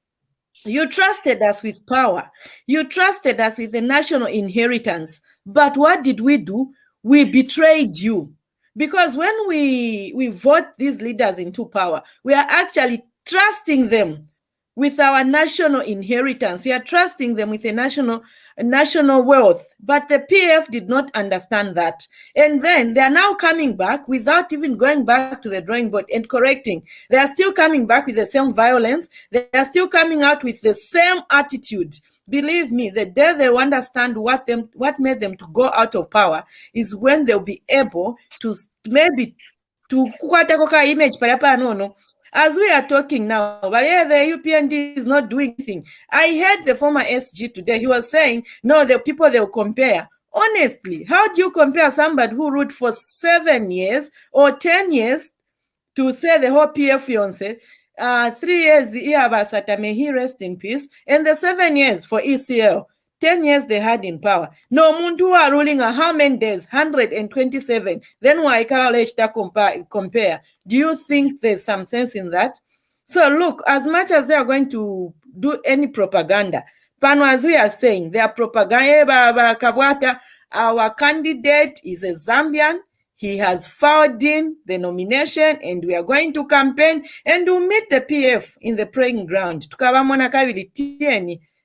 you trusted us with power. You trusted us with the national inheritance. But what did we do? We betrayed you. Because when we vote these leaders into power, we are actually trusting them with our national inheritance. We are trusting them with a national wealth. But the PF did not understand that. And then they are now coming back without even going back to the drawing board and correcting. They are still coming back with the same violence. They are still coming out with the same attitude. Believe me, the day they will understand what made them to go out of power is when they'll be able to maybe to image. As we are talking now, but yeah, the UPND is not doing anything. I heard the former SG today. He was saying, no, the people they will compare. Honestly, how do you compare somebody who ruled for 7 years or 10 years to say the whole PF fiance? 3 years, may he rest in peace, and the 7 years for ECL, 10 years they had in power. No, Muntu are ruling how many days? 127. Then why compare? Do you think there's some sense in that? So look, as much as they are going to do any propaganda, Pano, as we are saying, their propaganda, our candidate is a Zambian. He has filed in the nomination, and we are going to campaign, and we'll meet the PF in the playing ground.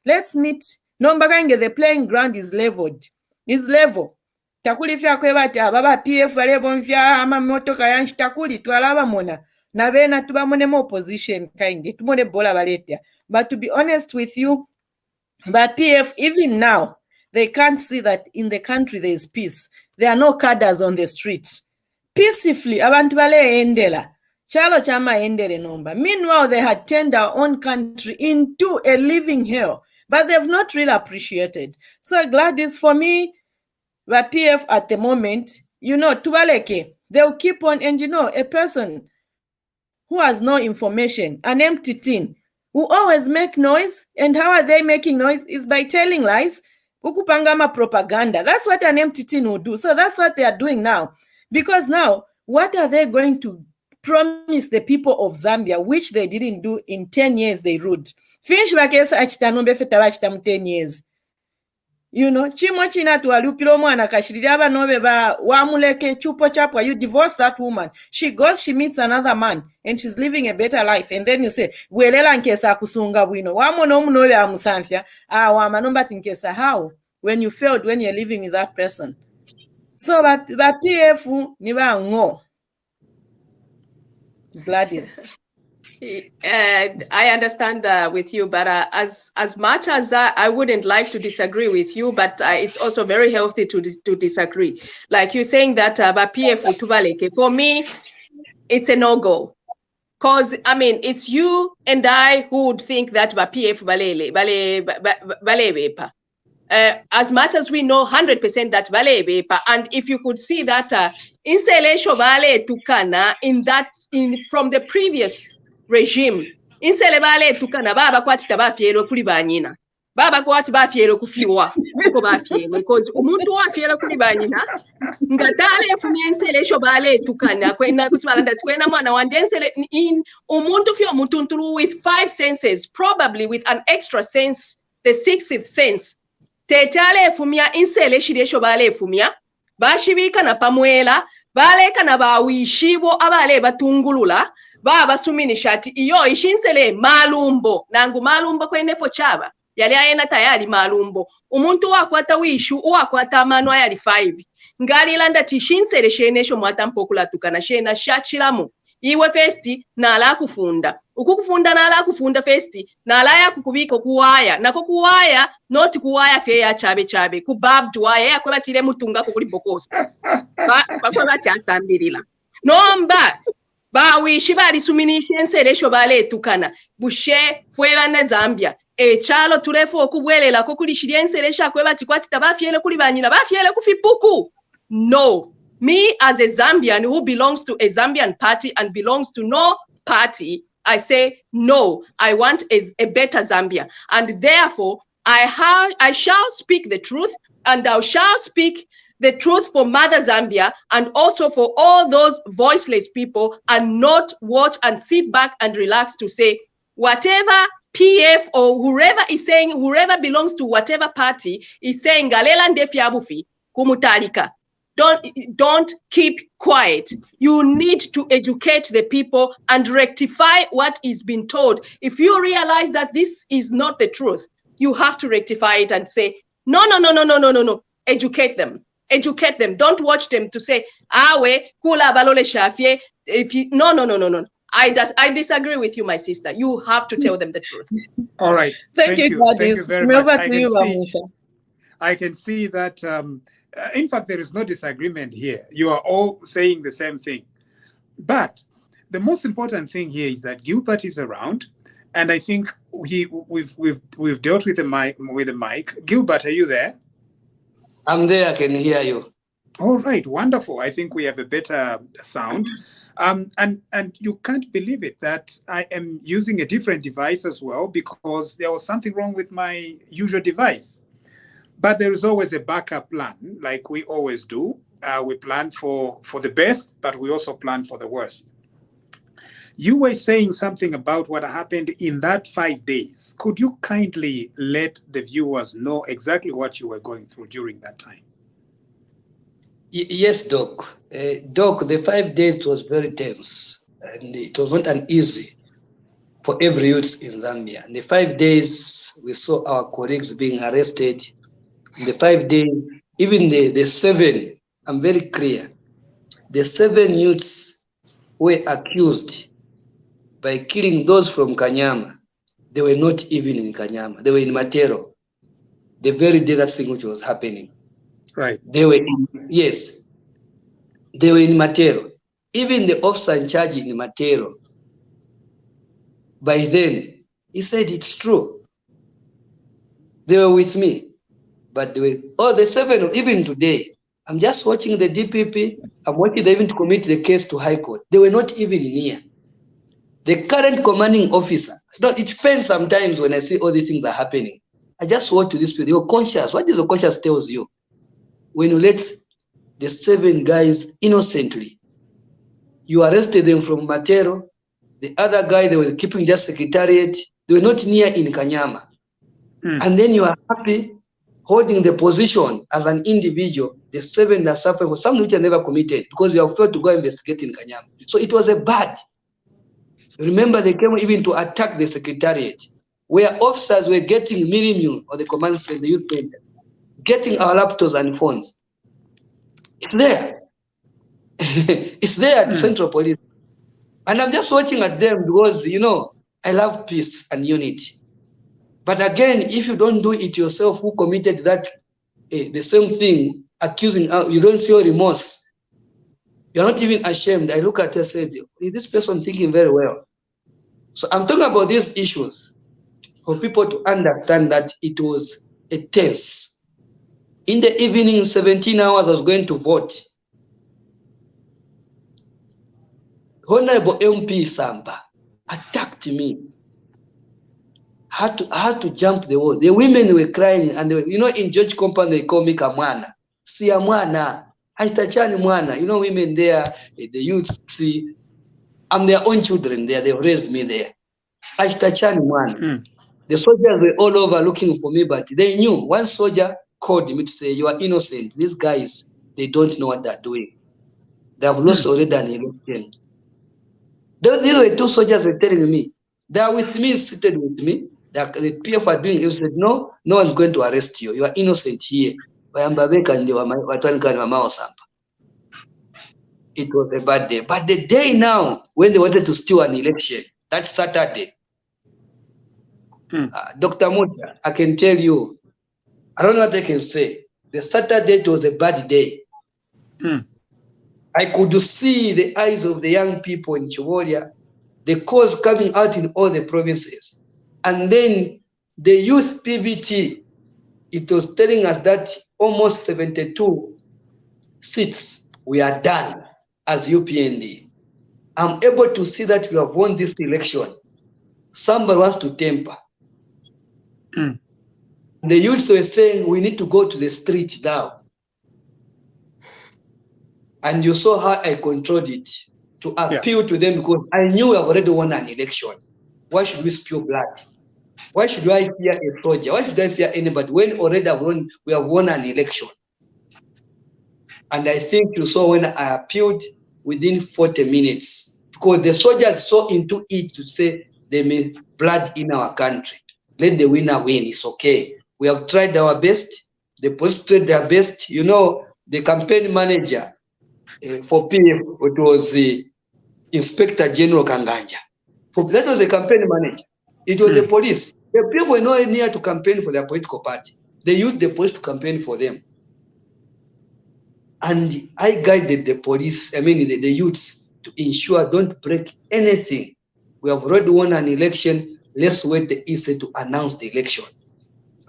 Let's meet. The playing ground is leveled. It's level. takuli fyakwe bati ababa PF bale bonfya amamotoka yanshi takuli twalaba mona nabena tubamonemo opposition kind tumone bola baleta. But to be honest with you, but PF even now they can't see that in the country there is peace. There are no cadres on the streets. Peacefully abantu bale endela chalo chama endele nomba. Meanwhile they had turned our own country into a living hell, but they've not really appreciated. So Gladys, for me, the PF at the moment, Tubaleke, they'll keep on, and a person who has no information, an empty tin, who always make noise, and how are they making noise? Is by telling lies, ukupangama propaganda. That's what an empty tin will do. So that's what they are doing now. Because now, what are they going to promise the people of Zambia, which they didn't do in 10 years they ruled? Finish bakesa achitanombe fetawachitamu 10 years. Chimo china tuwalupilo mwana kashirira abanobe ba wamuleke chupo chapwa. You divorce that woman. She goes, she meets another man, and she's living a better life. And then you say, welela nkesa kusunga bwino. Wamono mnobe amusanfya. Wamanomba tinkesa. How? When you failed, when you're living with that person. So, ba PF niba ngo. Gladys. I understand with you, but as much as I wouldn't like to disagree with you, but it's also very healthy to disagree. Like you're saying that PF utubaleke. For me, it's a no-go. Because, I mean, it's you and I who would think that PF balebepa. As much as we know 100% that balebepa, and if you could see that inselesho bale tukana from the previous regime, insele bale tukana baba kwati tabafiero kuli banyina. Baba kwati bafiero kufiwa. Kuko bafiero. Because umuntu wafiero kuli banyina. Ngatale fumia insele shobale tukana. Kwena kutimalanda kwena mwana wande insele in umuntu fio mutunturu with 5 senses, probably with an extra sense, the 6th sense. Tetale fumia insele shide shobale fumia. Bashibika na pamwela. Baleka na bawishibo abale batungulula. Baba sumini shati iyo ishinsele malumbo nangu malumbo kwenefo chaba yali ayena tayari malumbo umuntu wakwata wishu wakwata manwa yali 5 ngali landa tishinsele shenesho mwata mpokula tukana shena shachiramu iwe festi na ala kufunda ukukufunda na ala kufunda festi na ala ya kukubiko kuwaya nako kuwaya not kuwaya fe ya chabe ku barbed wire yakwe batire mutunga ko kuli bokosi bakwe batyasambirira nomba bawishi bali suminisha enselesho bale tukana bushe fweba na Zambia chalo turefo okubwelela ko kulishirya enselesha kwe batikwati tabafiele kuli banyina bafiele kufipuku. No, me as a Zambian who belongs to a Zambian party and belongs to no party, I say no, I want a better Zambia, and therefore I shall speak the truth, and I shall speak the truth for Mother Zambia and also for all those voiceless people, and not watch and sit back and relax to say whatever PF or whoever is saying, whoever belongs to whatever party is saying galela ndefya bufi kumutalika. Don't keep quiet. You need to educate the people and rectify what is being told. If you realize that this is not the truth, you have to rectify it and say no. Educate them. Educate them. Don't watch them to say, "Awe kula balole shafie." If you no. I disagree with you, my sister. You have to tell them the truth. All right. Thank you very much. I can see that. In fact, there is no disagreement here. You are all saying the same thing. But the most important thing here is that Gilbert is around, and I think we've dealt with the mic. Gilbert, are you there? I'm there. I can hear you. All right, wonderful. I think we have a better sound. And you can't believe it that I am using a different device as well, because there was something wrong with my usual device. But there is always a backup plan, like we always do. We plan for the best, but we also plan for the worst. You were saying something about what happened in that 5 days. Could you kindly let the viewers know exactly what you were going through during that time? Yes, Doc. Doc, the 5 days was very tense, and it was not an easy for every youth in Zambia. In the 5 days, we saw our colleagues being arrested. In the 5 days, even the 7, I'm very clear. The 7 youths were accused by killing those from Kanyama. They were not even in Kanyama. They were in Matero. The very day that thing which was happening. Right. They were in, yes, they were in Matero. Even the officer in charge in Matero, by then, he said it's true. They were with me. But they were, all the 7, even today, I'm just watching the DPP. I'm watching them even to commit the case to High Court. They were not even near. The current commanding officer, it depends sometimes when I see all these things are happening. I just watch to this people. You're conscious. What is the conscious tells you? When you let the 7 guys innocently, you arrested them from Matero. The other guy, they were keeping just secretariat. They were not near in Kanyama. And then you are happy holding the position as an individual, the 7 that suffer for something which are never committed because you have failed to go investigate in Kanyama. So it was a bad. Remember, they came even to attack the secretariat, where officers were getting Mirimu or the command center, the UPND, getting our laptops and phones. It's there. It's there at Central Police. And I'm just watching at them because, you know, I love peace and unity. But again, if you don't do it yourself, who committed that, the same thing, accusing, you don't feel remorse. You're not even ashamed. I look at it and say, is this person thinking very well? So I'm talking about these issues for people to understand that it was a test. In the evening, 17 hours, I was going to vote. Honorable MP Samba attacked me. I had to jump the wall. The women were crying, and they were, you know, in George Company, they call me Kamwana. Siya mwana. Haitachani mwana. You know, women there, the youths, see, I'm their own children there. They've raised me there. Haitachani mwana. The soldiers were all over looking for me, but they knew. One soldier called me to say, you are innocent. These guys, they don't know what they're doing. They have lost already an election. These were 2 soldiers were telling me. They are with me, seated with me. The PF are doing it. Said, no one's going to arrest you. You are innocent here. It was a bad day. But the day now, when they wanted to steal an election, that Saturday, Dr. Muta, I can tell you, I don't know what I can say. The Saturday, it was a bad day. I could see the eyes of the young people in Chivoria, the cause coming out in all the provinces. And then the youth PVT, it was telling us that almost 72 seats we are done as UPND. I'm able to see that we have won this election. Somebody wants to temper. The youths were saying we need to go to the street now. And you saw how I controlled it to appeal to them because I knew we have already won an election. Why should we spill blood? Why should I fear a soldier? Why should I fear anybody when already we have won an election? And I think you saw when I appealed within 40 minutes, because the soldiers saw into it to say they may blood in our country. Let the winner win. It's okay. We have tried our best. The police tried their best. You know, the campaign manager for PF, it was the Inspector General Kanganja. That was the campaign manager. It was the police. The people were not near to campaign for their political party. They used the police to campaign for them. And I guided the police, the youths, to ensure don't break anything. We have already won an election. Let's wait the EC to announce the election.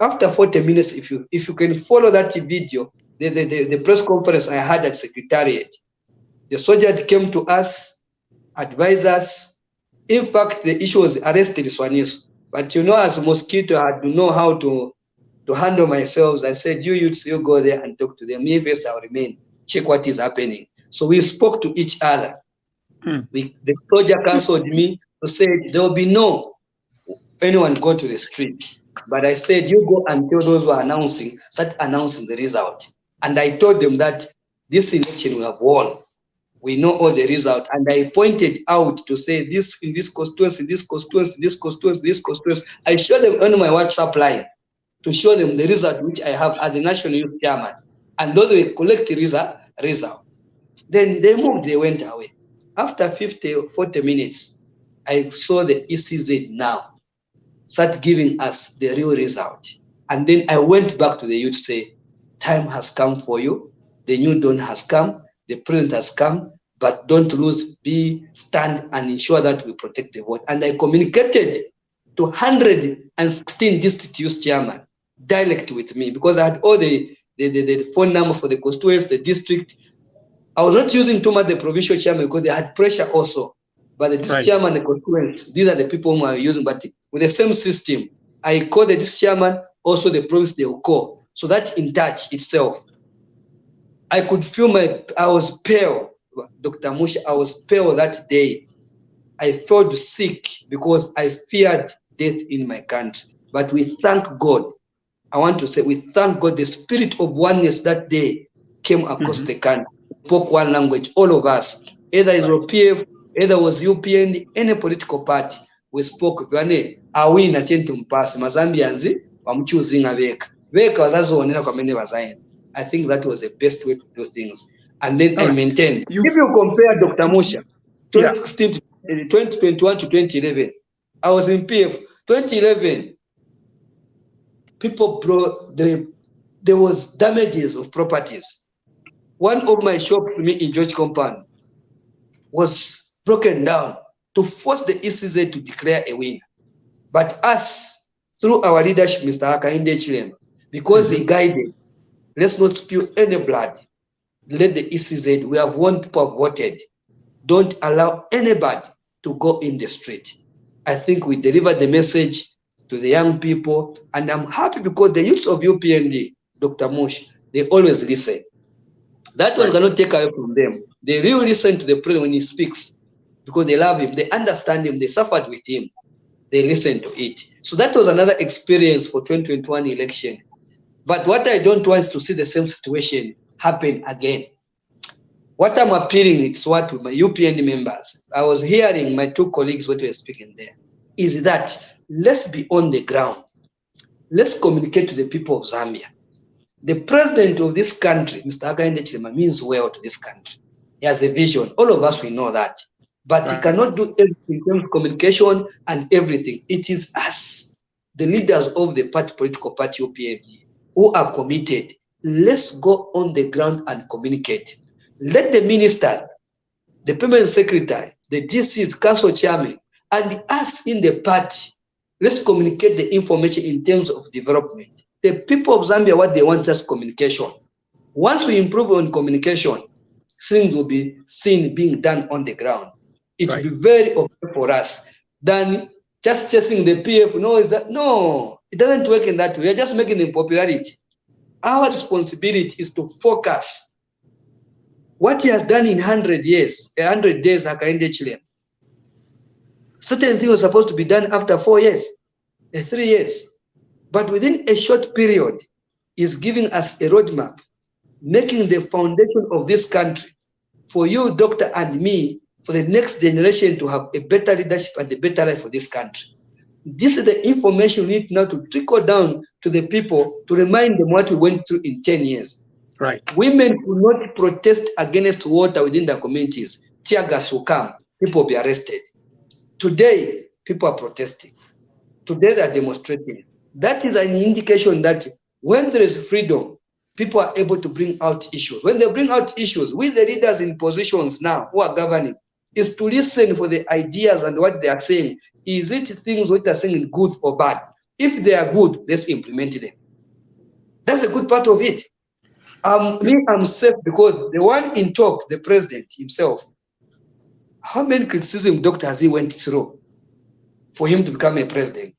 After 40 minutes, if you can follow that video, the press conference I had at Secretariat, the soldier came to us, advised us. In fact, the issue was arrested Liswaniso. But you know, as a mosquito, I had to know how to handle myself. I said, you go there and talk to them. Me first, I'll remain, check what is happening. So we spoke to each other. The soldier counseled me to say there will be no anyone go to the street. But I said, you go and tell those who are announcing, start announcing the result. And I told them that this election we have won. We know all the result. And I pointed out to say this in this constituency, this constituency, this constituency, this constituency. I showed them on my WhatsApp line to show them the result which I have as the National Youth Chairman. And those were collect result. Then they moved, they went away. After 50 or 40 minutes, I saw the ECZ now start giving us the real result. And then I went back to the youth to say, time has come for you. The new dawn has come. The president has come. But don't lose, stand and ensure that we protect the vote. And I communicated to 116 district youth chairman direct with me, because I had all the phone number for the constituents, the district. I was not using too much the provincial chairman because they had pressure also. But the district chairman, the constituents, these are the people who are using, but with the same system. I call the district chairman, also the province they will call. So that in touch itself. I could feel I was pale, Dr. Musha, I was pale that day. I felt sick because I feared death in my country. But we thank God. I want to say we thank God, the spirit of oneness that day came across the country. Spoke one language, all of us, either it was PF, either it was UPND, any political party, we spoke. Are na chentu mpasi Mazambians choosing a veka wazazi onena kwa mene wazaini. I think that was the best way to do things. And then I maintained. If you compare Dr. Musha, 2016 to 2021 to 2011, I was in PF. 2011, people brought there was damages of properties. One of my shops for me in George Compound was broken down to force the ECZ to declare a winner. But us, through our leadership, Mr. Hakainde Chilem, because they guided, let's not spill any blood. Let the ECZ, we have won, people have voted. Don't allow anybody to go in the street. I think we delivered the message to the young people, and I'm happy because the youth of UPND, Dr. Mush, they always listen. That one cannot take away from them. They really listen to the president when he speaks because they love him, they understand him, they suffered with him. They listen to it. So that was another experience for 2021 election. But what I don't want is to see the same situation happen again. What I'm appealing, it's what with my UPND members, I was hearing my two colleagues what were speaking there, is that let's be on the ground. Let's communicate to the people of Zambia. The president of this country, Mr. Hakainde Chilema, means well to this country. He has a vision. All of us, we know that. But he cannot do everything in terms of communication and everything. It is us, the leaders of the political party UPND, who are committed. Let's go on the ground and communicate. Let the minister, the permanent secretary, the DCs, council chairman, and us in the party, let's communicate the information in terms of development. The people of Zambia, what they want is communication. Once we improve on communication, things will be seen being done on the ground. It will be very okay for us than just chasing the PF. No, it doesn't work in that way. We're just making them popularity. Our responsibility is to focus. What he has done in 100 years, 100 days, Hakainde Chilem. Certain things were supposed to be done after 4 years, 3 years. But within a short period, he's giving us a roadmap, making the foundation of this country for you, doctor, and me, for the next generation to have a better leadership and a better life for this country. This is the information we need now to trickle down to the people to remind them what we went through in 10 years. Right. Women could not protest against water within their communities. Tear gas will come, people will be arrested. Today, people are protesting. Today, they are demonstrating. That is an indication that when there is freedom, people are able to bring out issues. When they bring out issues, with the leaders in positions now who are governing, is to listen for the ideas and what they are saying. Is it things what they are saying good or bad? If they are good, let's implement them. That's a good part of it. I'm safe because the one in top, the president himself, how many criticism Dr. Aziz went through for him to become a president?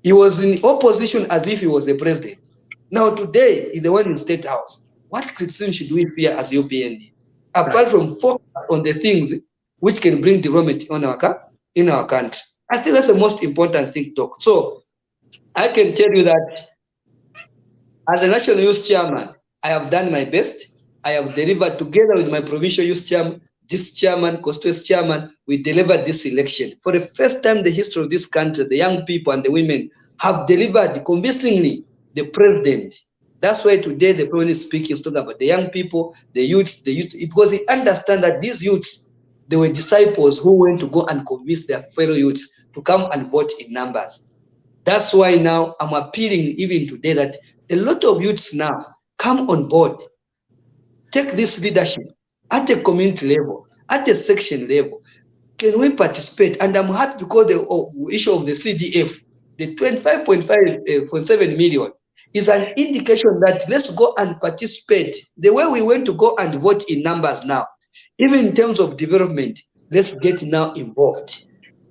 He was in opposition as if he was a president. Now today, he's the one in State House. What criticism should we fear as UPND? Apart from focus on the things which can bring development in our country. I think that's the most important thing, Doc. So I can tell you that as a National Youth Chairman, I have done my best. I have delivered together with my provincial youth chairman, this chairman, constituency chairman, we delivered this election. For the first time in the history of this country, the young people and the women have delivered convincingly the president That's why today the President is speaking, talking about the young people, the youths, because he understands that these youths, they were disciples who went to go and convince their fellow youths to come and vote in numbers. That's why now I'm appealing even today that a lot of youths now come on board, take this leadership at a community level, at a section level. Can we participate? And I'm happy because the issue of the CDF, the 25.7 million, is an indication that let's go and participate. The way we went to go and vote in numbers now, even in terms of development, let's get now involved.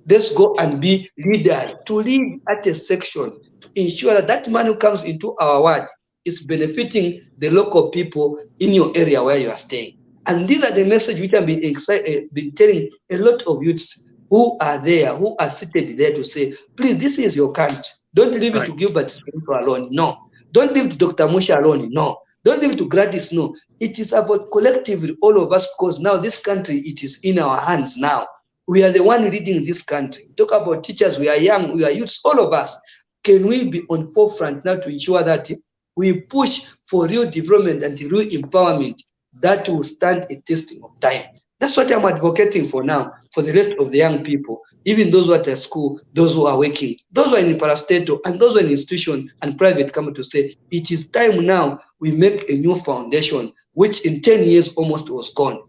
Let's go and be leaders, to lead at a section, to ensure that that money who comes into our ward is benefiting the local people in your area where you are staying. And these are the message which I've been telling a lot of youths who are there, who are seated there to say, please, this is your country. Don't leave it to Gilbert alone. No. Don't leave it to Dr. Musha alone. No. Don't leave it to Gladys. No. It is about collectively, all of us, because now this country, it is in our hands now. We are the one leading this country. Talk about teachers, we are young, we are youths, all of us. Can we be on forefront now to ensure that we push for real development and real empowerment that will stand a testing of time? That's what I'm advocating for now, for the rest of the young people, even those who are at school, those who are working, those who are in parastatal, and those who are in institution and private, come to say, it is time now we make a new foundation, which in 10 years almost was gone.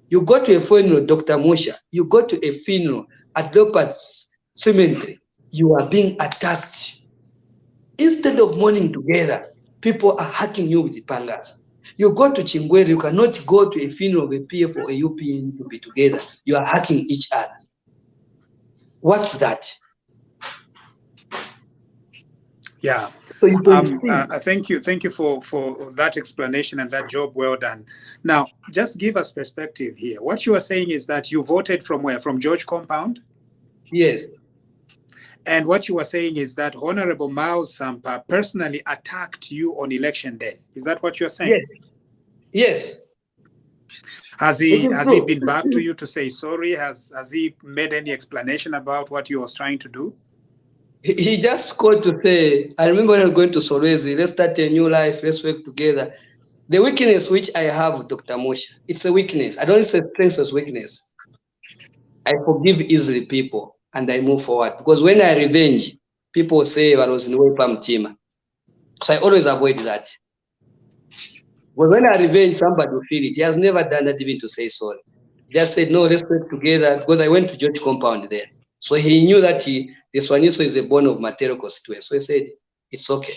You go to a funeral, Dr. Mosha, you go to a funeral at Leopard's Cemetery, you are being attacked. Instead of mourning together, people are hacking you with the pangas. You go to Chingwere, you cannot go to a funeral of a PF or a UPN to be together. You are hacking each other. What's that? Yeah. So thank you for that explanation and that job well done. Now, just give us perspective here. What you are saying is that you voted from where? From George Compound? Yes. And what you are saying is that Honorable Miles Sampa personally attacked you on election day. Is that what you are saying? Yes. Has he been back to you to say sorry? Has he made any explanation about what he was trying to do? He just called to say, I remember when I was going to Solwezi, let's start a new life, let's work together. The weakness which I have, Dr. Mosha, it's a weakness. I don't say strength as weakness. I forgive easily people and I move forward. Because when I revenge, people say I was in Wepam team. So I always avoid that. But when I revenge, somebody will feel it. He has never done that even to say sorry. He just said, no, let's work together, because I went to George Compound there. So he knew that Liswaniso is a born of Matero constituency. So he said, it's okay.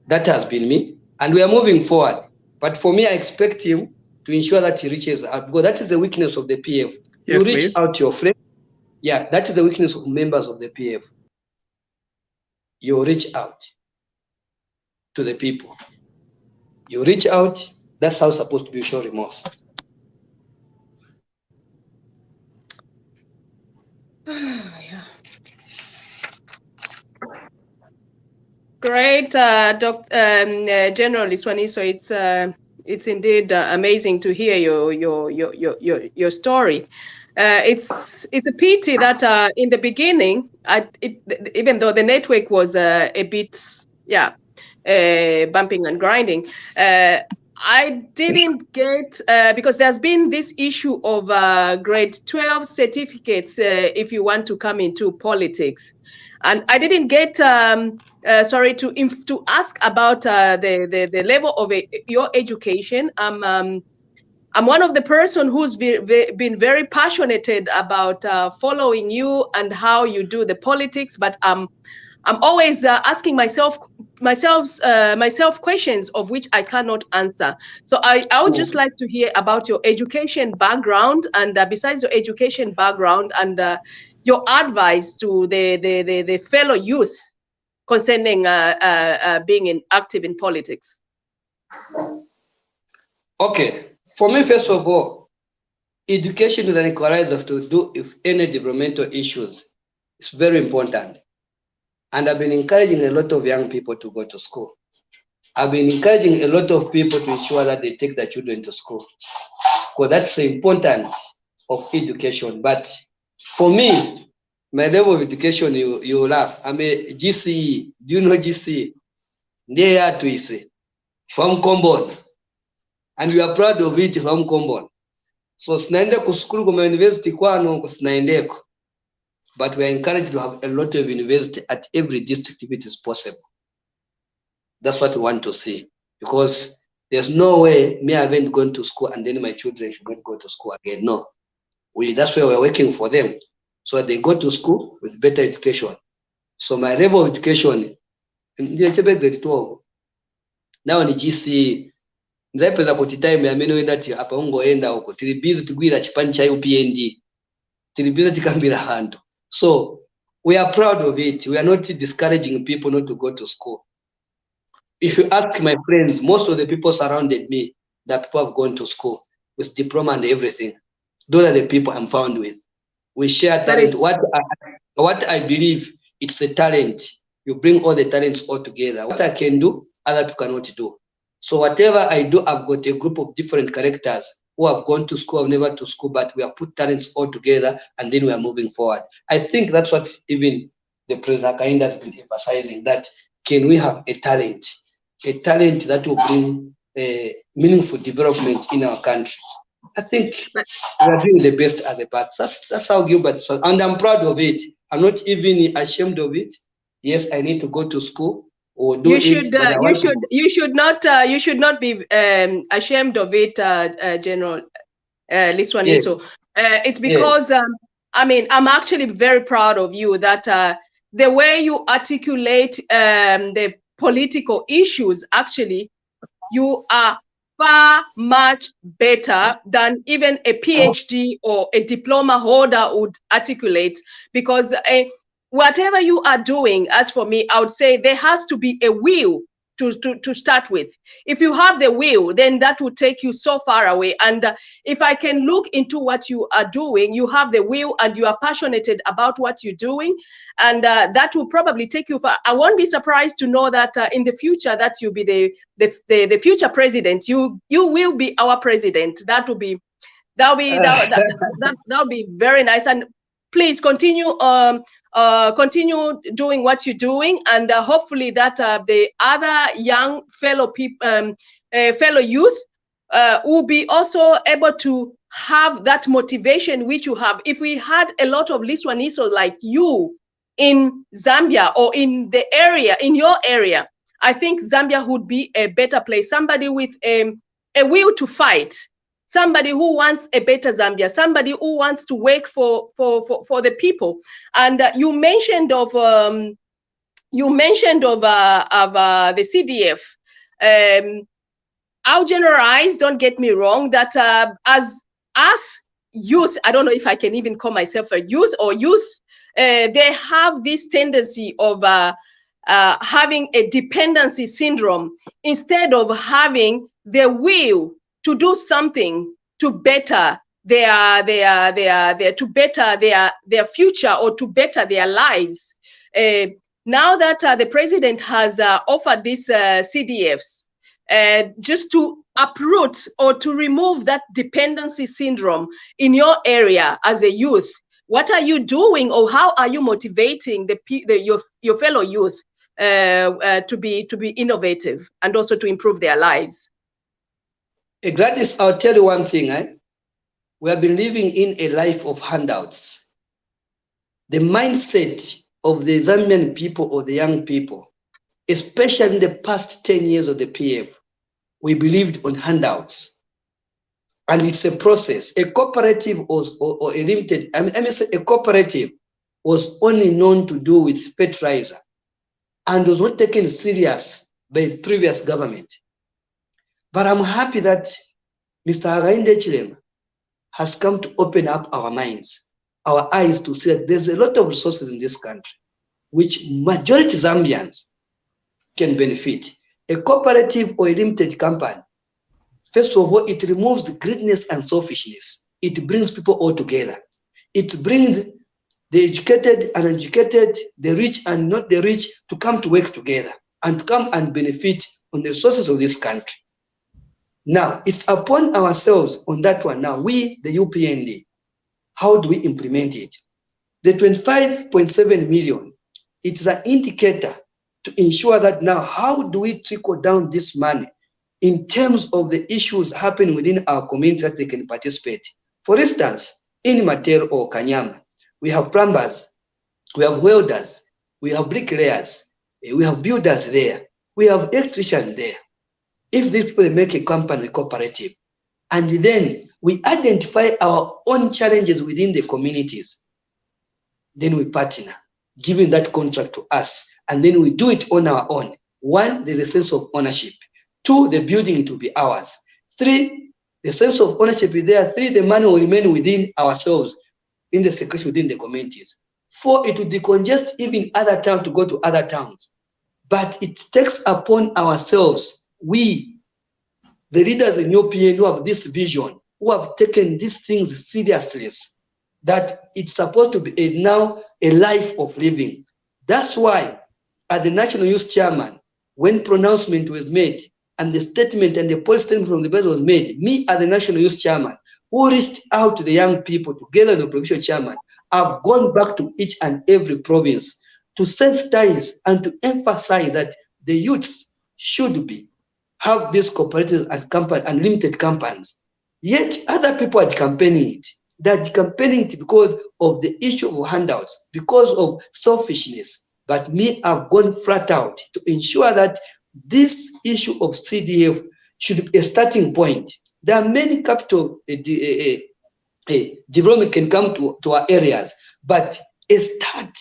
That has been me. And we are moving forward. But for me, I expect him to ensure that he reaches out, because that is the weakness of the PF. Yes, you reach please. out to your friend. Yeah, that is the weakness of members of the PF. You reach out to the people. You reach out, that's how it's supposed to be, show remorse. Yeah. Great, General Liswaniso. It's indeed amazing to hear your story. It's a pity that in the beginning, even though the network was a bit bumping and grinding, I didn't get because there's been this issue of grade 12 certificates if you want to come into politics, and I didn't get sorry to ask about the level of your education. I'm one of the person who's been very passionate about following you and how you do the politics, but I'm always asking myself questions of which I cannot answer. So I would just like to hear about your education background, and besides your education background, and your advice to the fellow youth concerning being active in politics. Okay, for me, first of all, education is an equalizer to do with any developmental issues. It's very important. And I've been encouraging a lot of young people to go to school. I've been encouraging a lot of people to ensure that they take their children to school, because that's the importance of education. But for me, my level of education, you laugh. I'm a GCE. Do you know GCE? from Combon. And we are proud of it from Combon. So sinaende kuskulu kuma university kwano kusinaendeko. But we are encouraged to have a lot of university at every district if it is possible. That's what we want to see. Because there's no way me I haven't gone to school and then my children should not go to school again. No. That's why we're working for them. So they go to school with better education. So my level of education, grade 12. Now ni GC. Nzapeza kuti time ya meno endati apa ungoenda huko. Tili busy tigwira chipani cha UPND. Tili busy tikambira handu. So we are proud of it. We are not discouraging people not to go to school. If you ask my friends, most of the people surrounded me, that people have gone to school with diploma and everything. Those are the people I'm found with. We share talent. What I believe, it's a talent. You bring all the talents all together. What I can do, other people cannot do. So whatever I do, I've got a group of different characters who have gone to school, have never to school, but we have put talents all together and then we are moving forward. I think that's what even the President Kainda has been emphasizing, that can we have a talent that will bring meaningful development in our country. I think we are doing the best as a part. That's how Gilbert is, and I'm proud of it. I'm not even ashamed of it. Yes, I need to go to school or do it. You should not be ashamed of it, General Liswaniso. Yes. It's because I mean, I'm actually very proud of you that the way you articulate the political issues, actually, you are far much better than even a PhD or a diploma holder would articulate, because whatever you are doing, as for me, I would say there has to be a will to start with. If you have the will, then that will take you so far away. And if I can look into what you are doing, you have the will and you are passionate about what you're doing, and that will probably take you far. I won't be surprised to know that in the future that you'll be the future president. You will be our president. That'll be very nice. And please continue continue doing what you're doing, and hopefully that the other young fellow youth will be also able to have that motivation which you have. If we had a lot of Liswaniso like you in Zambia or in the area, in your area, I think Zambia would be a better place. Somebody with a will to fight, somebody who wants a better Zambia, somebody who wants to work for the people. And you mentioned of the CDF. I'll generalize, don't get me wrong, that as youth, I don't know if I can even call myself a youth or youth, they have this tendency of having a dependency syndrome instead of having the will to do something to better their future or to better their lives. Now that the president has offered these CDFs, just to uproot or to remove that dependency syndrome in your area as a youth, what are you doing, or how are you motivating your fellow youth to be innovative and also to improve their lives? Gladys, I'll tell you one thing. We have been living in a life of handouts. The mindset of the Zambian people, or the young people, especially in the past 10 years of the PF, we believed on handouts. And it's a process. A cooperative or a limited, a cooperative was only known to do with fertilizer and was not taken serious by the previous government. But I'm happy that Mr. Hakainde Hichilema has come to open up our minds, our eyes, to see that there's a lot of resources in this country which majority Zambians can benefit. A cooperative or a limited company, first of all, it removes the greediness and selfishness. It brings people all together. It brings the educated and uneducated, the rich and not the rich, to come to work together and to come and benefit on the resources of this country. Now, it's upon ourselves on that one. Now, we, the UPND, how do we implement it? The 25.7 million, it is an indicator to ensure that now, how do we trickle down this money in terms of the issues happening within our community that they can participate. For instance, in Matero or Kanyama, we have plumbers, we have welders, we have bricklayers, we have builders there, we have electricians there. If these people make a company, a cooperative, and then we identify our own challenges within the communities, then we partner, giving that contract to us, and then we do it on our own. One, there's a sense of ownership. Two, the building, it will be ours. Three, the sense of ownership is there. Three, the money will remain within ourselves, in the security within the communities. Four, it will decongest even other towns to go to other towns. But it takes upon ourselves, we, the leaders in UPN who have this vision, who have taken these things seriously, that it's supposed to be now a life of living. That's why, as the National Youth Chairman, when pronouncement was made, and the statement and the policy statement from the president was made, me as the National Youth Chairman, who reached out to the young people together with the provincial chairman, I've gone back to each and every province to sensitize and to emphasize that the youths should have these cooperative and limited companies. Yet other people are campaigning it. They're campaigning it because of the issue of handouts, because of selfishness. But me, I've gone flat out to ensure that this issue of CDF should be a starting point. There are many capital development can come to our areas, but a start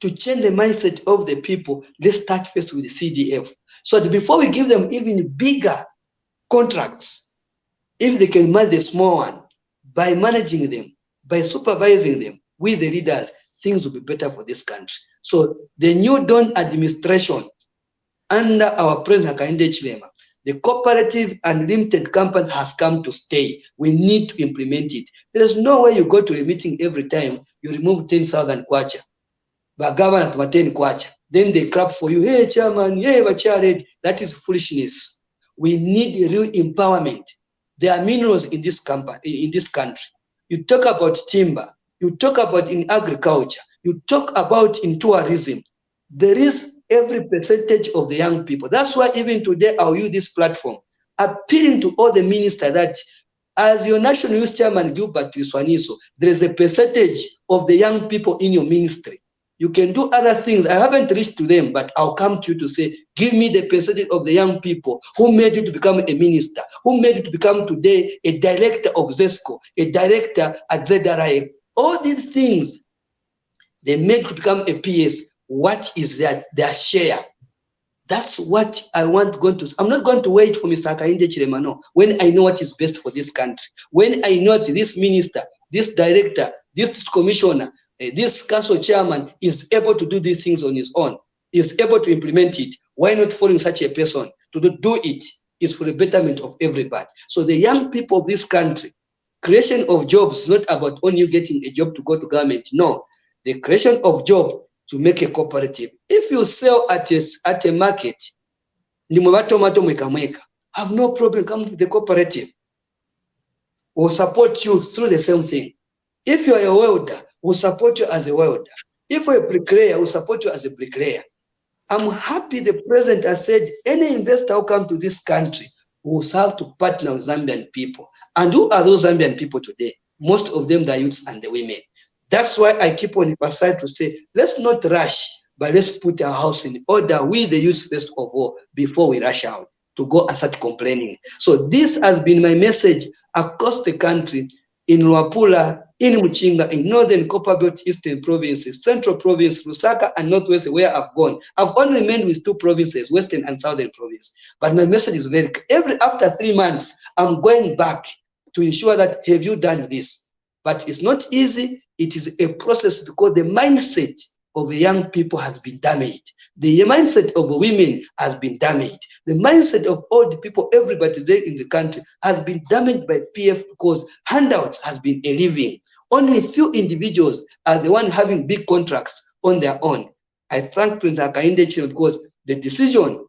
to change the mindset of the people, let's start first with the CDF. So that before we give them even bigger contracts, if they can manage the small one, by managing them, by supervising them with the leaders, things will be better for this country. So the new Dawn administration, under our President Hakainde Hichilema, the cooperative and limited company has come to stay. We need to implement it. There is no way you go to a meeting every time you remove 10,000 kwacha. But governor to 10 kwacha. Then they clap for you. Hey, chairman, hey, Bachared. That is foolishness. We need real empowerment. There are minerals in this country. You talk about timber. You talk about in agriculture. You talk about in tourism. There is every percentage of the young people. That's why even today I'll use this platform, appealing to all the ministers that as your National Youth Chairman, Gilbert Liswaniso, there is a percentage of the young people in your ministry. You can do other things. I haven't reached to them, but I'll come to you to say, give me the percentage of the young people who made you to become a minister, who made you to become today a director of ZESCO, a director at ZRI. All these things, they make you become a PS. What is their share? That's what I want going to. I'm not going to wait for Mr. Hakainde Hichilema, no. When I know what is best for this country, when I know that this minister, this director, this commissioner, this council chairman is able to do these things on his own, is able to implement it, why not following such a person to do it is for the betterment of everybody. So the young people of this country, creation of jobs is not about only you getting a job to go to government. No, the creation of job to make a cooperative. If you sell at a market, have no problem, come to the cooperative. We'll support you through the same thing. If you're a welder, we'll support you as a welder. If you're a bricklayer, we'll support you as a bricklayer. I'm happy the president has said any investor who come to this country will have to partner with Zambian people. And who are those Zambian people today? Most of them, the youths and the women. That's why I keep on emphasizing to say, let's not rush, but let's put our house in order with the youth first of all, before we rush out to go and start complaining. So this has been my message across the country, in Luapula, in Muchinga, in Northern Copperbelt, Eastern Provinces, Central Province, Lusaka, and Northwest, where I've gone. I've only remained with 2 provinces, Western and Southern Province. But my message is very clear. After 3 months, I'm going back to ensure that, have you done this? But it's not easy. It is a process because the mindset of the young people has been damaged. The mindset of the women has been damaged. The mindset of all the people, everybody there in the country has been damaged by PF because handouts has been a living. Only few individuals are the ones having big contracts on their own. I thank President Hakainde Hichilema because the decision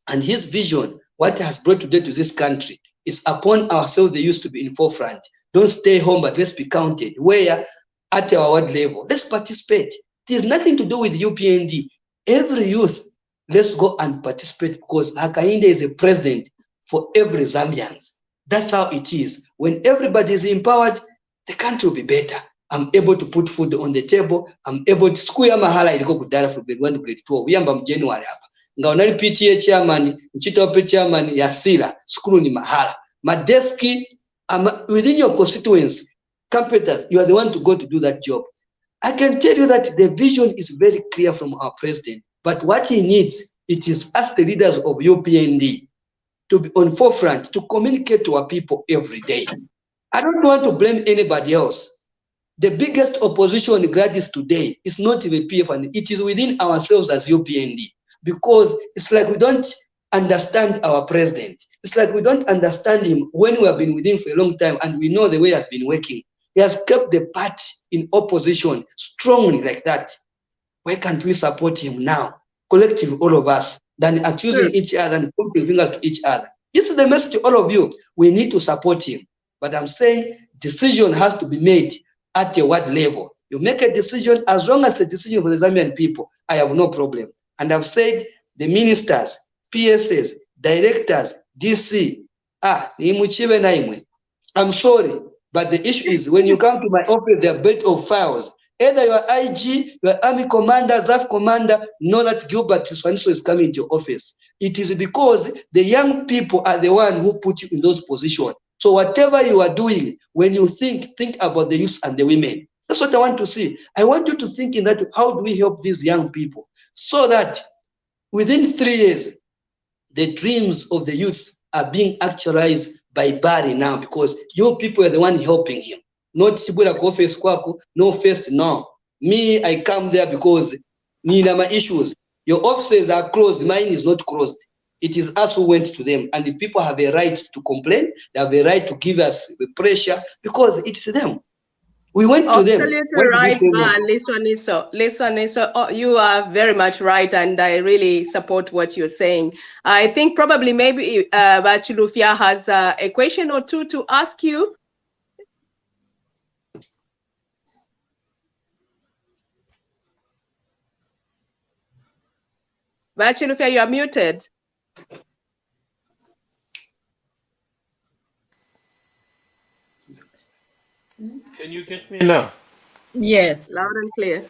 and his vision, what has brought today to this country, is upon ourselves. They used to be in forefront. Don't stay home, but let's be counted. Where at our ward level, let's participate. It has nothing to do with UPND. Every youth, let's go and participate because Hakainde is a president for every Zambian. That's how it is. When everybody is empowered, the country will be better. I'm able to put food on the table. I'm able to school ya mahala iliko kudala from grade 1 to grade 2. Uyamba January hapa. Nga unali PTA chairman, nchitope chairman ya sila, school ni mahala. Madeski, within your constituency, competitors, you are the one to go to do that job. I can tell you that the vision is very clear from our president, but what he needs, it is us the leaders of UPND to be on forefront, to communicate to our people every day. I don't want to blame anybody else. The biggest opposition Gladys today is not the PFN, it is within ourselves as UPND, because it's like we don't understand our president. It's like we don't understand him when we have been with him for a long time and we know the way he has been working. He has kept the party in opposition strongly like that. Why can't we support him now, collectively, all of us, than accusing each other and pointing fingers to each other? This is the message to all of you. We need to support him. But I'm saying decision has to be made at a ward level. You make a decision, as long as it's a decision for the Zambian people, I have no problem. And I've said the ministers, PSS, directors, DC, I'm sorry, but the issue is when you come to my office, there are a bed of files. Either your IG, your army commander, ZAF commander, know that Gilbert Liswaniso is coming to your office. It is because the young people are the one who put you in those positions. So whatever you are doing, when you think about the youth and the women. That's what I want to see. I want you to think in that, how do we help these young people? So that within 3 years, the dreams of the youths are being actualized by Barry now, because you people are the one helping him. Not Chibula office kwako, no first, no. Me, I come there because nina my issues. Your offices are closed, mine is not closed. It is us who went to them, and the people have a right to complain. They have a right to give us the pressure because it's them. We went to them. Absolutely right, Liswaniso. Oh, you are very much right, and I really support what you're saying. I think probably maybe Bachilufia has a question or two to ask you. Bachilufia, you are muted. Can you get me now? Yes. Loud and clear.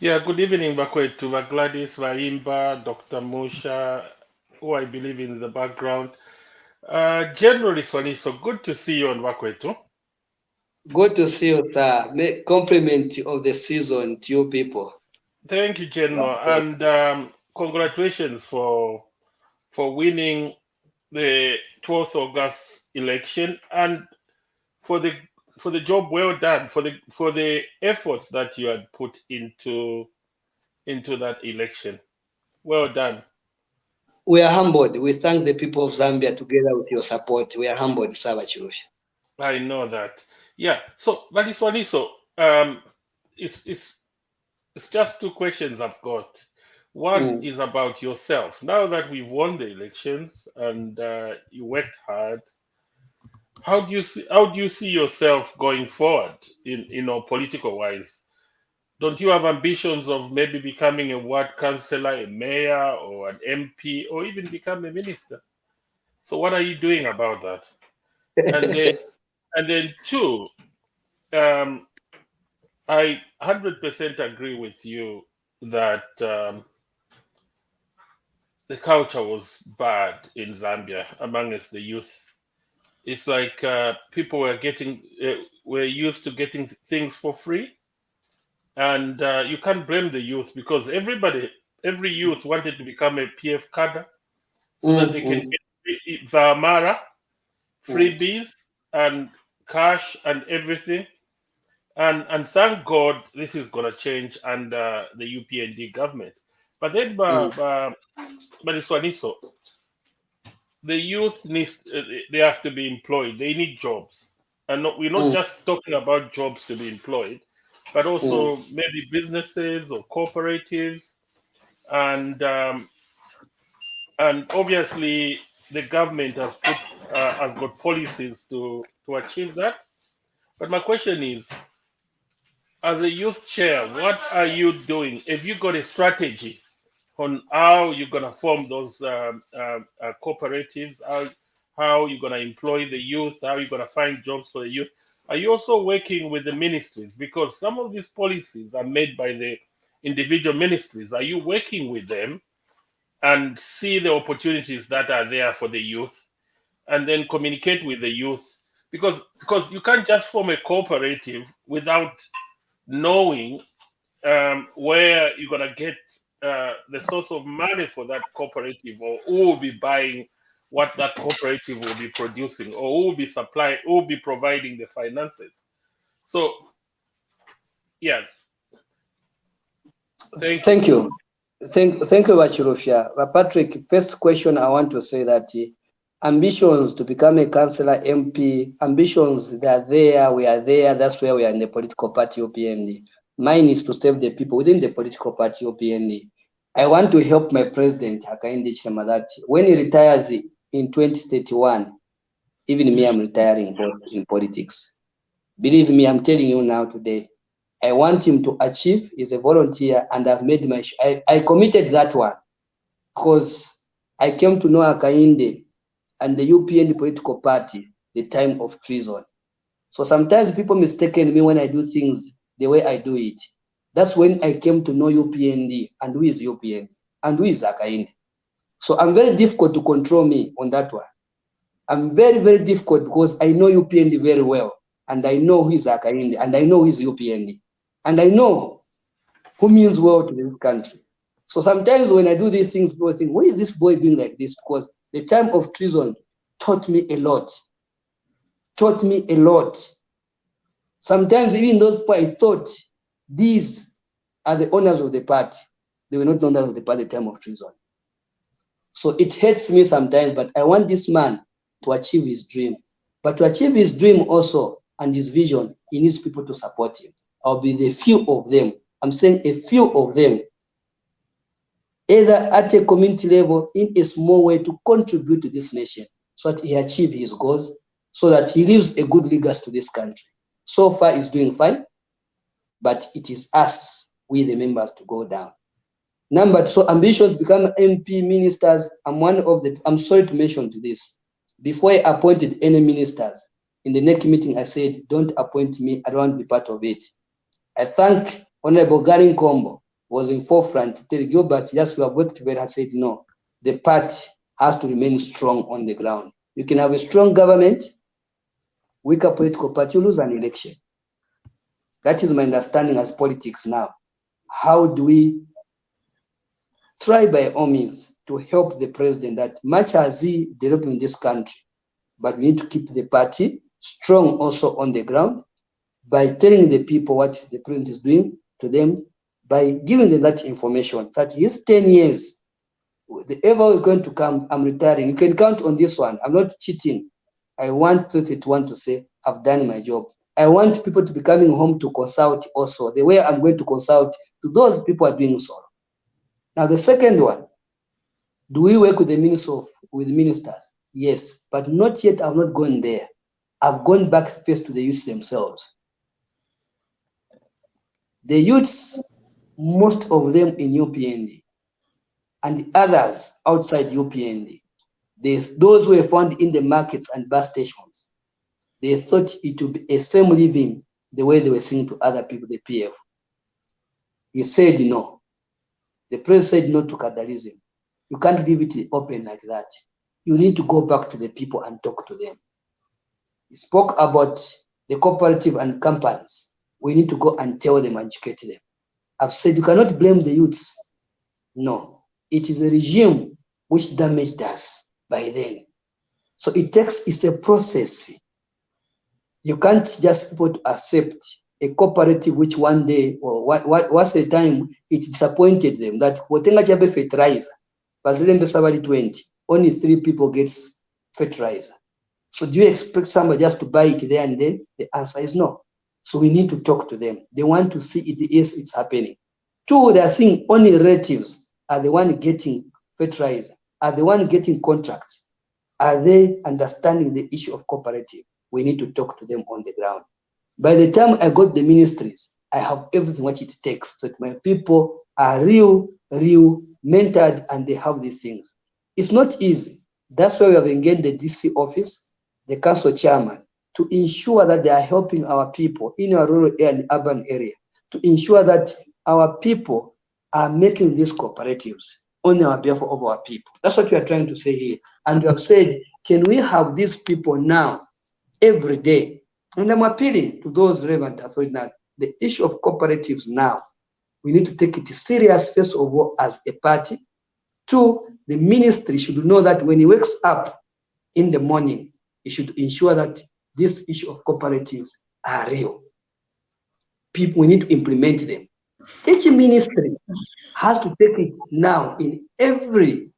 Yeah, good evening, Bakwetu, Gladys, Vaimba, Dr. Musha, who I believe in the background. General Liswaniso, good to see you on Bakwetu. Good to see you, sir. Compliment of the season to you people. Thank you, General, and congratulations for winning the 12th August election, and for the job well done, for the efforts that you had put into that election. Well done. We are humbled. We thank the people of Zambia together with your support. We are humbled, Sir Bachilufia. I know that. Yeah. So, but this one is so. It's just two questions I've got. One is about yourself. Now that we've won the elections and you worked hard, how do you see yourself going forward in political wise? Don't you have ambitions of maybe becoming a ward councillor, a mayor, or an MP, or even become a minister? So what are you doing about that? And then two, I 100% agree with you that the culture was bad in Zambia amongst the youth. It's like people were used to getting things for free. And you can't blame the youth, because every youth wanted to become a PF cadre so that they can get Zamara, freebies, and cash and everything. And thank God this is going to change under the UPND government. But then, Liswaniso, the youth they have to be employed. They need jobs. And we're not just talking about jobs to be employed, but also maybe businesses or cooperatives, and obviously the government has got policies to achieve that. But my question is, as a youth chair, what are you doing? Have you got a strategy on how you're going to form those cooperatives, how you're going to employ the youth, how you're going to find jobs for the youth. Are you also working with the ministries? Because some of these policies are made by the individual ministries. Are you working with them and see the opportunities that are there for the youth, and then communicate with the youth? Because you can't just form a cooperative without knowing where you're going to get the source of money for that cooperative, or who will be buying what that cooperative will be producing, or who will be providing the finances. So, yeah. Thank you. Thank you, Wachirofia. But Patrick, first question, I want to say that ambitions to become a councillor, MP, ambitions, they are there, we are there, that's where we are in the political party UPND. Mine is to serve the people within the political party UPND. I want to help my president, Hakainde Chema, that when he retires in 2031, even me, I'm retiring in politics. Believe me, I'm telling you now today, I want him to achieve. He's a volunteer, and I've made my, I committed that one because I came to know Hakainde and the UPND political party, the time of treason. So sometimes people mistaken me when I do things the way I do it. That's when I came to know UPND and who is UPND and who is Hakainde. So I'm very difficult to control me on that one. I'm very, very difficult because I know UPND very well, and I know who is Hakainde, and I know who is UPND, and I know who means well to this country. So sometimes when I do these things, people think, why is this boy doing like this? Because the time of treason taught me a lot. Taught me a lot. Sometimes even those people I thought these are the owners of the party, they were not owners of the party at the time of treason. So it hurts me sometimes, but I want this man to achieve his dream. But to achieve his dream also and his vision, he needs people to support him. I'll be the few of them. I'm saying a few of them, either at a community level, in a small way, to contribute to this nation so that he achieves his goals, so that he leaves a good legacy to this country. So far, he's doing fine, but it is us, we the members, to go down. Number two, so ambition to become MP, ministers. I'm sorry to mention to this. Before I appointed any ministers, in the next meeting, I said, don't appoint me, I don't want to be part of it. I thank Honorable Garin Kombo was in forefront to tell Gilbert, yes, we have worked together. I said, no, the party has to remain strong on the ground. You can have a strong government, weaker political party, lose an election. That is my understanding as politics now. How do we try by all means to help the president, that much as he developing this country, but we need to keep the party strong also on the ground by telling the people what the president is doing to them, by giving them that information that his 10 years, the ever is going to come, I'm retiring. You can count on this one. I'm not cheating. I want 2021 to say, I've done my job. I want people to be coming home to consult also, the way I'm going to consult to those people who are doing so. Now, the second one, do we work with the ministers? Yes, but not yet. I've not gone there. I've gone back first to the youths themselves. The youths, most of them in UPND, and the others outside UPND, those who were found in the markets and bus stations, they thought it would be a same living the way they were saying to other people, the PF. He said no. The president said no to capitalism. You can't leave it open like that. You need to go back to the people and talk to them. He spoke about the cooperative and companies. We need to go and tell them and educate them. I've said you cannot blame the youths. No, it is the regime which damaged us by then. So it's a process. You can't just people to accept a cooperative which one day or what's the time it disappointed them that whatever chabe fertilizer, Brazilian Besavali 20, only 3 people gets fertilizer. So do you expect somebody just to buy it there and then? The answer is no. So we need to talk to them. They want to see it, yes, it's happening. 2, they are seeing only relatives are the one getting fertilizer, are the one getting contracts. Are they understanding the issue of cooperative? We need to talk to them on the ground. By the time I got the ministries, I have everything what it takes so that my people are real mentored and they have these things. It's not easy. That's why we have engaged the DC office, the council chairman, to ensure that they are helping our people in our rural and urban area, to ensure that our people are making these cooperatives on our behalf of our people. That's what we are trying to say here. And we have said, can we have these people now, every day? And I'm appealing to those relevant authorities now, the issue of cooperatives now, we need to take it serious, first of all, as a party. Two, the ministry should know that when he wakes up in the morning, he should ensure that this issue of cooperatives are real. People, we need to implement them. Each ministry has to take it now in every,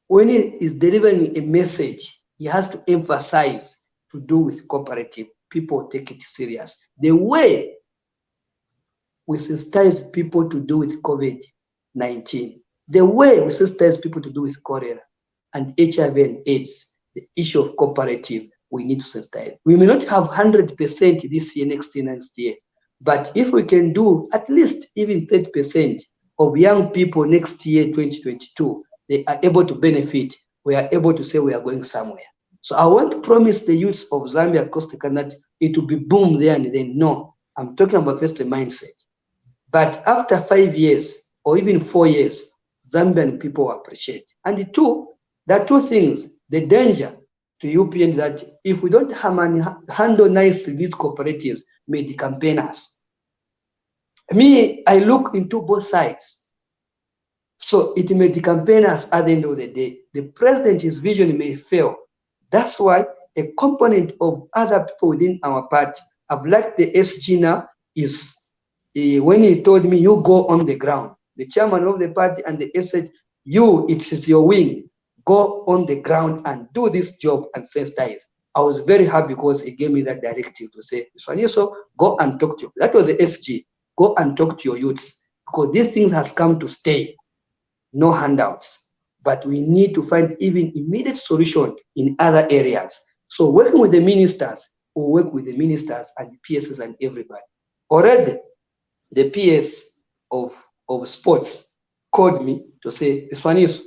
when he is delivering a message, he has to emphasize to do with cooperative. People take it serious. The way we sensitize people to do with COVID-19, the way we sensitize people to do with cholera and HIV and AIDS, the issue of cooperative, we need to sensitize. We may not have 100% this year, next year, but if we can do at least even 30% of young people next year, 2022, they are able to benefit. We are able to say we are going somewhere. So I want to promise the youths of Zambia across the country that it will be boom there and then. No, I'm talking about first the mindset. But after 5 years or even 4 years, Zambian people appreciate. And the two, there are two things. The danger to UPN that if we don't handle nicely these cooperatives, may the campaigners. Me, I look into both sides. So it may the campaigners at the end of the day. The president's vision may fail. That's why a component of other people within our party, I've liked the SG now, is when he told me, you go on the ground. The chairman of the party and the S said, you, it is your wing. Go on the ground and do this job and sensitize. I was very happy because he gave me that directive to say, Liswaniso, go and talk to you. That was the SG. Go and talk to your youths because these things has come to stay. No handouts. But we need to find even immediate solution in other areas. So working with the ministers, or work with the ministers and the PSs and everybody. Already, the PS of sports called me to say, Liswaniso,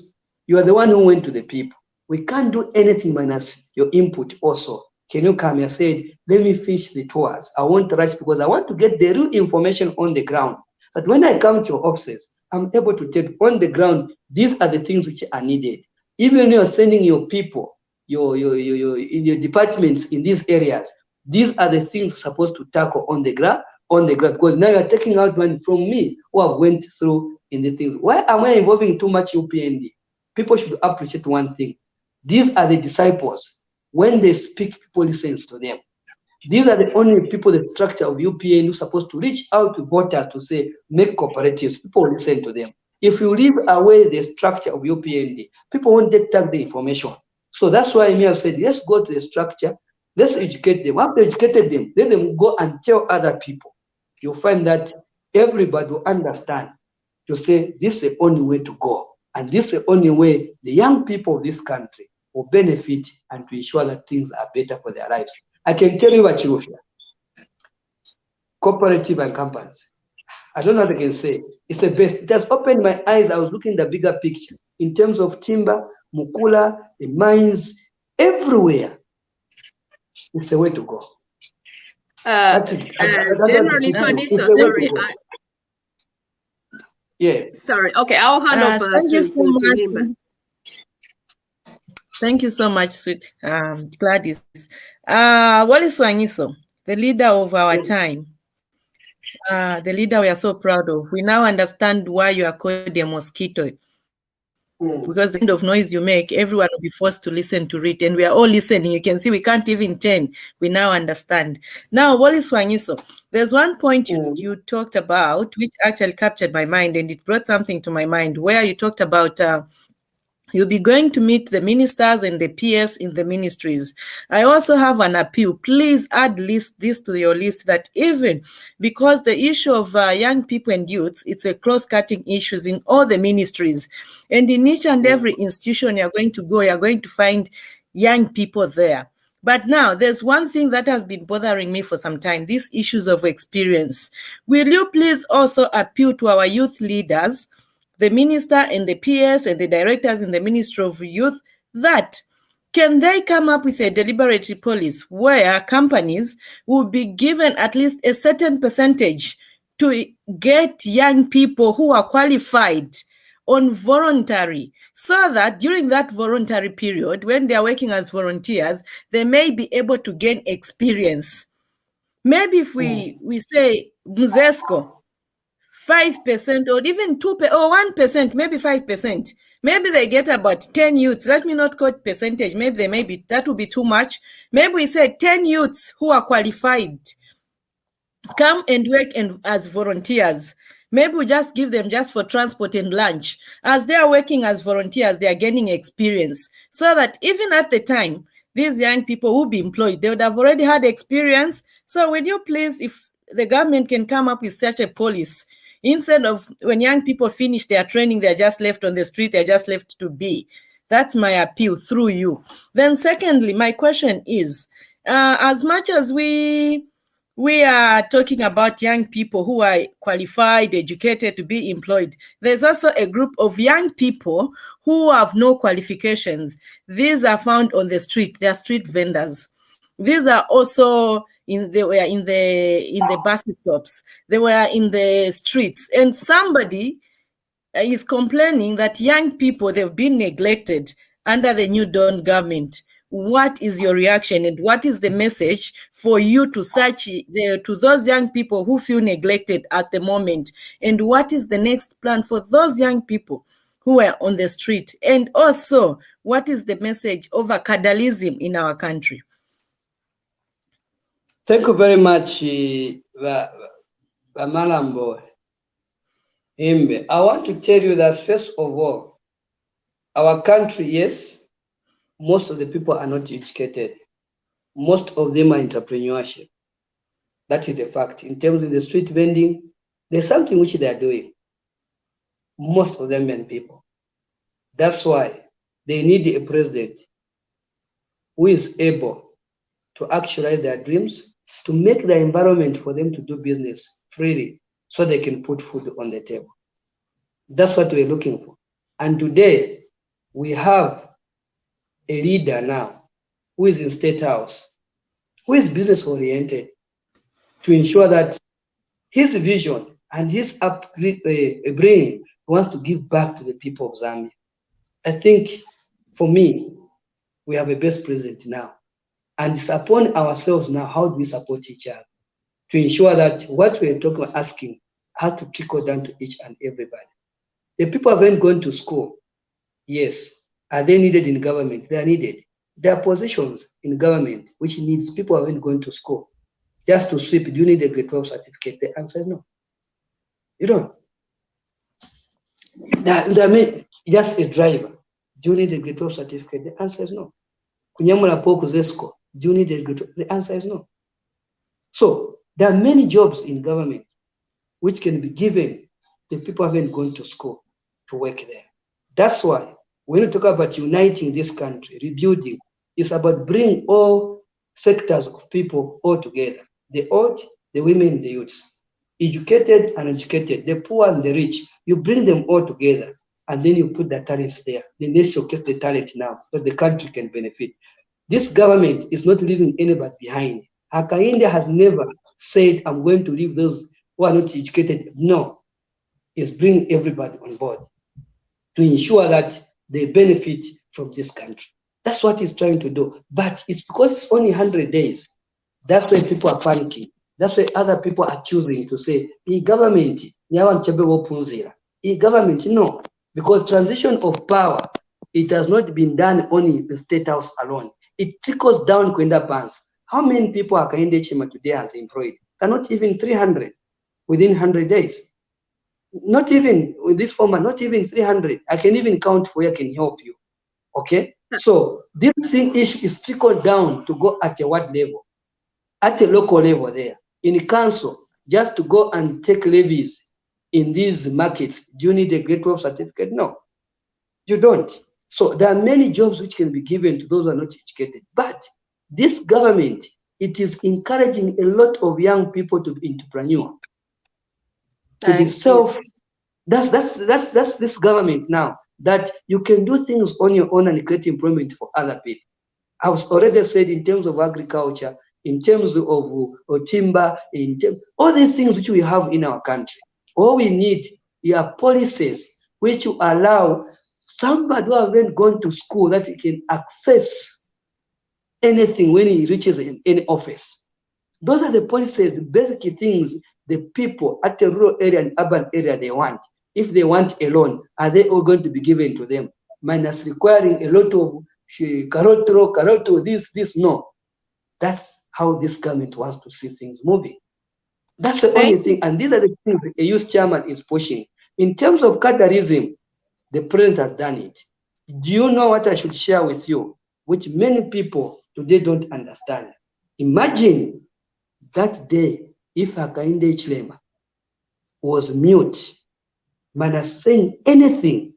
you are the one who went to the people. We can't do anything minus your input also. Can you come? I said, let me finish the tours. I want to rush because I want to get the real information on the ground. So that when I come to your offices, I'm able to take on the ground, these are the things which are needed. Even when you're sending your people, in your departments in these areas, these are the things supposed to tackle on the ground, because now you're taking out money from me who have went through in the things. Why am I involving too much UPND? People should appreciate one thing. These are the disciples. When they speak, people listen to them. These are the only people, the structure of UPN who's supposed to reach out to voters to say, make cooperatives. People will listen to them. If you leave away the structure of UPND, people won't take the information. So that's why I may have said, let's go to the structure, let's educate them. After educated them, let them go and tell other people. You'll find that everybody will understand to say, this is the only way to go. And this is the only way the young people of this country will benefit and to ensure that things are better for their lives. I can tell you what you feel. Cooperative and companies. I don't know what I can say. It's the best. It has opened my eyes. I was looking at the bigger picture in terms of timber, mukula, the mines, everywhere. It's the way to go. That's it. Generally, sorry. Yeah. Sorry. Okay, I'll hand over. Thank you so much. Thank you so much, sweet Gladys. Liswaniso, the leader of our time, the leader we are so proud of. We now understand why you are called a mosquito. Because the kind of noise you make, everyone will be forced to listen to it. And we are all listening. You can see we can't even turn. We now understand. Now, Liswaniso, there's one point you talked about, which actually captured my mind, and it brought something to my mind, where you talked about you'll be going to meet the ministers and the PS in the ministries. I also have an appeal. Please add this to your list, that even because the issue of young people and youths, it's a cross-cutting issues in all the ministries. And in each and every institution you're going to go, you're going to find young people there. But now there's one thing that has been bothering me for some time, these issues of experience. Will you please also appeal to our youth leaders, the minister and the PS and the directors in the Ministry of Youth, that can they come up with a deliberatory policy where companies will be given at least a certain percentage to get young people who are qualified on voluntary, so that during that voluntary period, when they are working as volunteers, they may be able to gain experience. Maybe if we say Muzesco, 5% or even 2% or 1%, maybe 5%, maybe they get about 10 youths. Let me not quote percentage, maybe they may be, that would be too much. Maybe we say 10 youths who are qualified come and work as volunteers. Maybe we just give them just for transport and lunch. As they are working as volunteers, they are gaining experience, so that even at the time, these young people will be employed. They would have already had experience. So would you please, if the government can come up with such a policy, instead of when young people finish their training, they're just left on the street, they're just left to be. That's my appeal through you. Then secondly, my question is, as much as we are talking about young people who are qualified, educated to be employed, there's also a group of young people who have no qualifications. These are found on the street. They are street vendors. These are also they were in the bus stops. They were in the streets. And somebody is complaining that young people, they've been neglected under the new Dawn government. What is your reaction, and what is the message for you to to those young people who feel neglected at the moment? And what is the next plan for those young people who are on the street? And also, what is the message over cadalism in our country? Thank you very much, Malambo Himbe. I want to tell you that, first of all, our country, yes, most of the people are not educated. Most of them are entrepreneurship. That is the fact. In terms of the street vending, there's something which they are doing. Most of them young people. That's why they need a president who is able to actualize their dreams, to make the environment for them to do business freely, so they can put food on the table. That's what we're looking for. And today, we have a leader now who is in State House, who is business oriented, to ensure that his vision and his brain wants to give back to the people of Zambia. I think, for me, we have a best president now. And it's upon ourselves now, how do we support each other to ensure that what we're talking about, asking, how to trickle down to each and everybody. The people haven't gone to school. Yes. Are they needed in government? They are needed. There are positions in government which needs people who haven't gone to school. Just to sweep, do you need a grade 12 certificate? The answer is no. You don't. Just a driver. Do you need a grade 12 certificate? The answer is no. Kunyamula po kuzesco. Do you need a grade 12? The answer is no. So there are many jobs in government which can be given to people who haven't gone to school to work there. That's why when we talk about uniting this country, rebuilding, it's about bringing all sectors of people all together. The old, the women, the youths, educated and uneducated, the poor and the rich. You bring them all together, and then you put the talents there. Then they showcase the talent now, so the country can benefit. This government is not leaving anybody behind. Hakainde has never said, I'm going to leave those who are not educated. No, it's bringing everybody on board to ensure that they benefit from this country. That's what he's trying to do. But it's because it's only 100 days. That's why people are panicking. That's why other people are choosing to say, government, government, no. Because transition of power, it has not been done only in the State House alone. It trickles down Kwenda Pans. How many people are Hakainde Chima today has employed? Not even 300 within 100 days. Not even with this format, not even 300. I can even count for you, I can help you. Okay? So this thing is trickled down to go at a what level? At a local level there. In council, just to go and take levies in these markets, do you need a grade 12 certificate? No, you don't. So there are many jobs which can be given to those who are not educated. But this government, it is encouraging a lot of young people to be entrepreneur, to be self. That's this government now, that you can do things on your own and create employment for other people. I was already said in terms of agriculture, in terms of timber, all these things which we have in our country. All we need are policies which will allow somebody who hasn't gone to school that he can access anything when he reaches in any office. Those are the policies, the basic things the people at the rural area and urban area they want. If they want a loan, are they all going to be given to them? Minus requiring a lot of carotro, this, no. That's how this government wants to see things moving. That's the only thing, and these are the things a youth chairman is pushing. In terms of cadreism, the president has done it. Do you know what I should share with you, which many people today don't understand? Imagine that day if Hakainde Hichilema was mute, minus saying anything.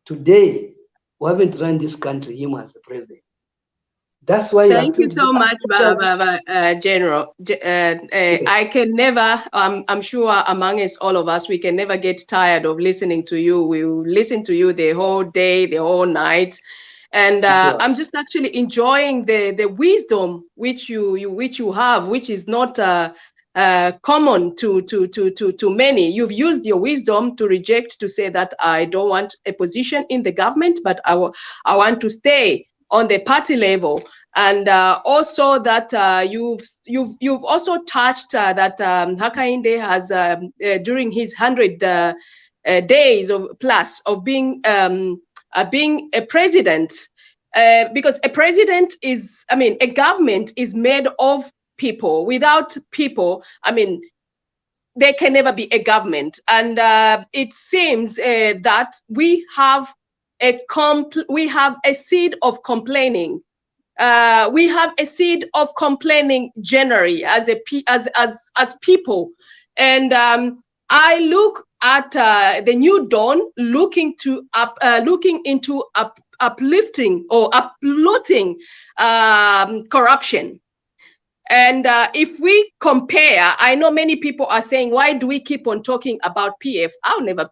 Today, we haven't run this country, him as the president. That's why. Thank you so much, General. I can never, I'm sure among us, all of us, we can never get tired of listening to you. We will listen to you the whole day, the whole night. And I'm just actually enjoying the wisdom which you have, which is not common to many. You've used your wisdom to reject, to say that I don't want a position in the government, but I want to stay on the party level. And also that you've also touched that Hakainde has during his 100 days of plus of being a president, because a president is, I mean, a government is made of people. Without people, I mean, there can never be a government. And it seems that we have a seed of complaining. We have a seed of complaining generally as people, and I look at the new dawn, looking into uplifting or uprooting corruption. And if we compare, I know many people are saying, why do we keep on talking about PF? I'll never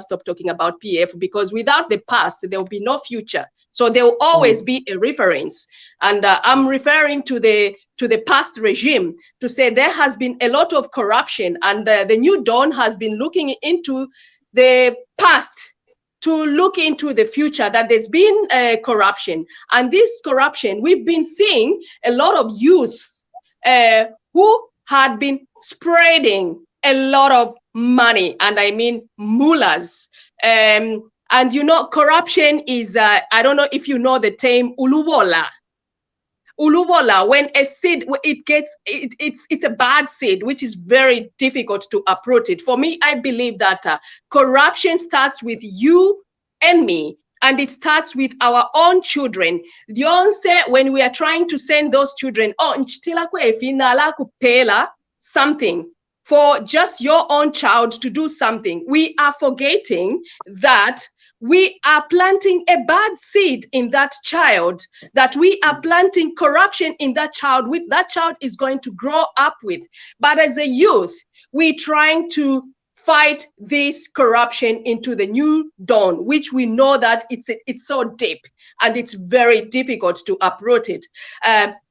stop talking about PF, because without the past, there will be no future. So there will always be a reference. And I'm referring to the past regime to say there has been a lot of corruption, and the new dawn has been looking into the past to look into the future, that there's been corruption. And this corruption, we've been seeing a lot of youth who had been spreading a lot of money, and I mean mullahs. And you know, corruption is, I don't know if you know the term ulubola. Ulubola, when a seed, it's a bad seed, which is very difficult to uproot it. For me, I believe that corruption starts with you and me, and it starts with our own children. When we are trying to send those children, something for just your own child to do something, we are forgetting that we are planting a bad seed in that child, that we are planting corruption in that child, which that child is going to grow up with. But as a youth, we're trying to fight this corruption into the new dawn, which we know that it's so deep and it's very difficult to uproot it.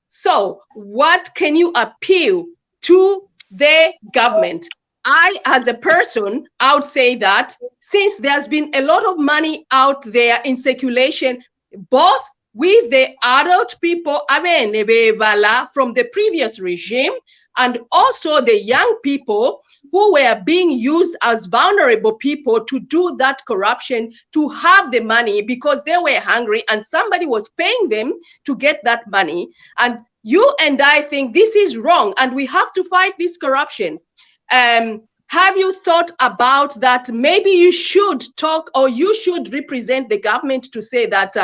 So what can you appeal to the government? I, as a person, I would say that since there's been a lot of money out there in circulation, both with the adult people from the previous regime, and also the young people who were being used as vulnerable people to do that corruption, to have the money because they were hungry and somebody was paying them to get that money. And you and I think this is wrong and we have to fight this corruption. Have you thought about that? Maybe you should talk, or you should represent the government to say that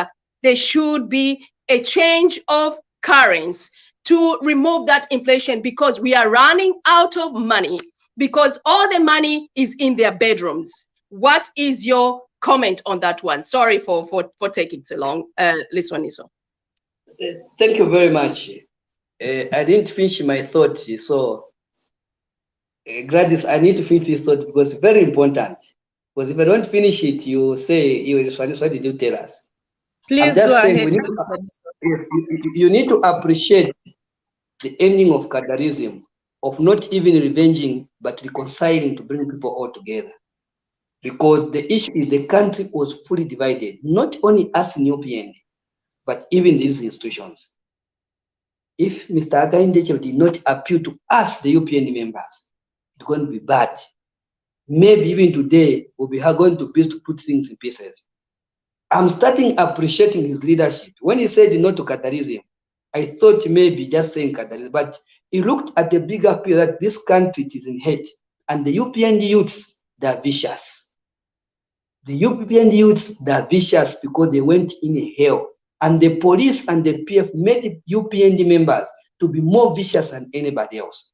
there should be a change of currency to remove that inflation, because we are running out of money, because all the money is in their bedrooms. What is your comment on that one? Sorry for taking so long, Liswaniso. Thank you very much. I didn't finish my thought, so Gladys, I need to finish this thought because it's very important. Because if I don't finish it, you say, what did you tell us? Please I'm just go saying ahead. you need to appreciate the ending of Kadarism, of not even revenging, but reconciling to bring people all together. Because the issue is the country was fully divided, not only us in UPND, but even these institutions. If Mr. Akainde did not appeal to us, the UPND members, it's going to be bad. Maybe even today, we'll be going to put things in pieces. I'm starting appreciating his leadership. When he said no to Kadarism, I thought maybe just saying Kadarism, but he looked at the bigger picture that this country is in hate, and the UPND youths, they're vicious. The UPND youths, they're vicious because they went in hell, and the police and the PF made UPND members to be more vicious than anybody else.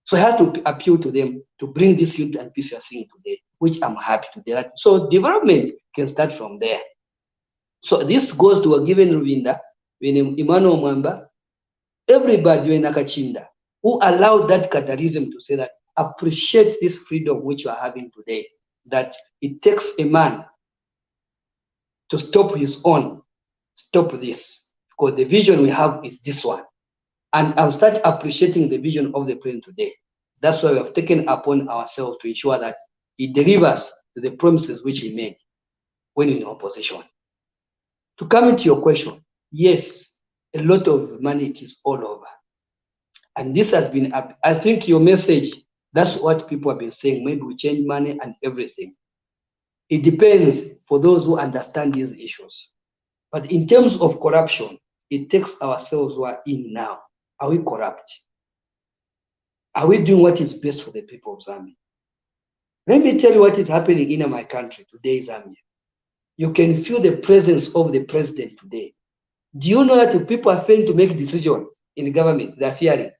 So I had to appeal to them to bring this youth and peace we are seeing today, which I'm happy to do that. So development can start from there. So this goes to a given Ruvinda, when Emmanuel Mwamba, everybody in Nakachinda, who allowed that Kadarism to say that, appreciate this freedom which you are having today, that it takes a man to stop his own, stop this, because the vision we have is this one. And I'll start appreciating the vision of the president today. That's why we have taken upon ourselves to ensure that he delivers to the promises which he made when in opposition. To come into your question, yes, a lot of money is all over. And this has been, I think your message, that's what people have been saying. Maybe we change money and everything. It depends for those who understand these issues. But in terms of corruption, it takes ourselves who are in now. Are we corrupt? Are we doing what is best for the people of Zambia? Let me tell you what is happening in my country today, Zambia. You can feel the presence of the president today. Do you know that the people are failing to make decisions in the government? They're fearing.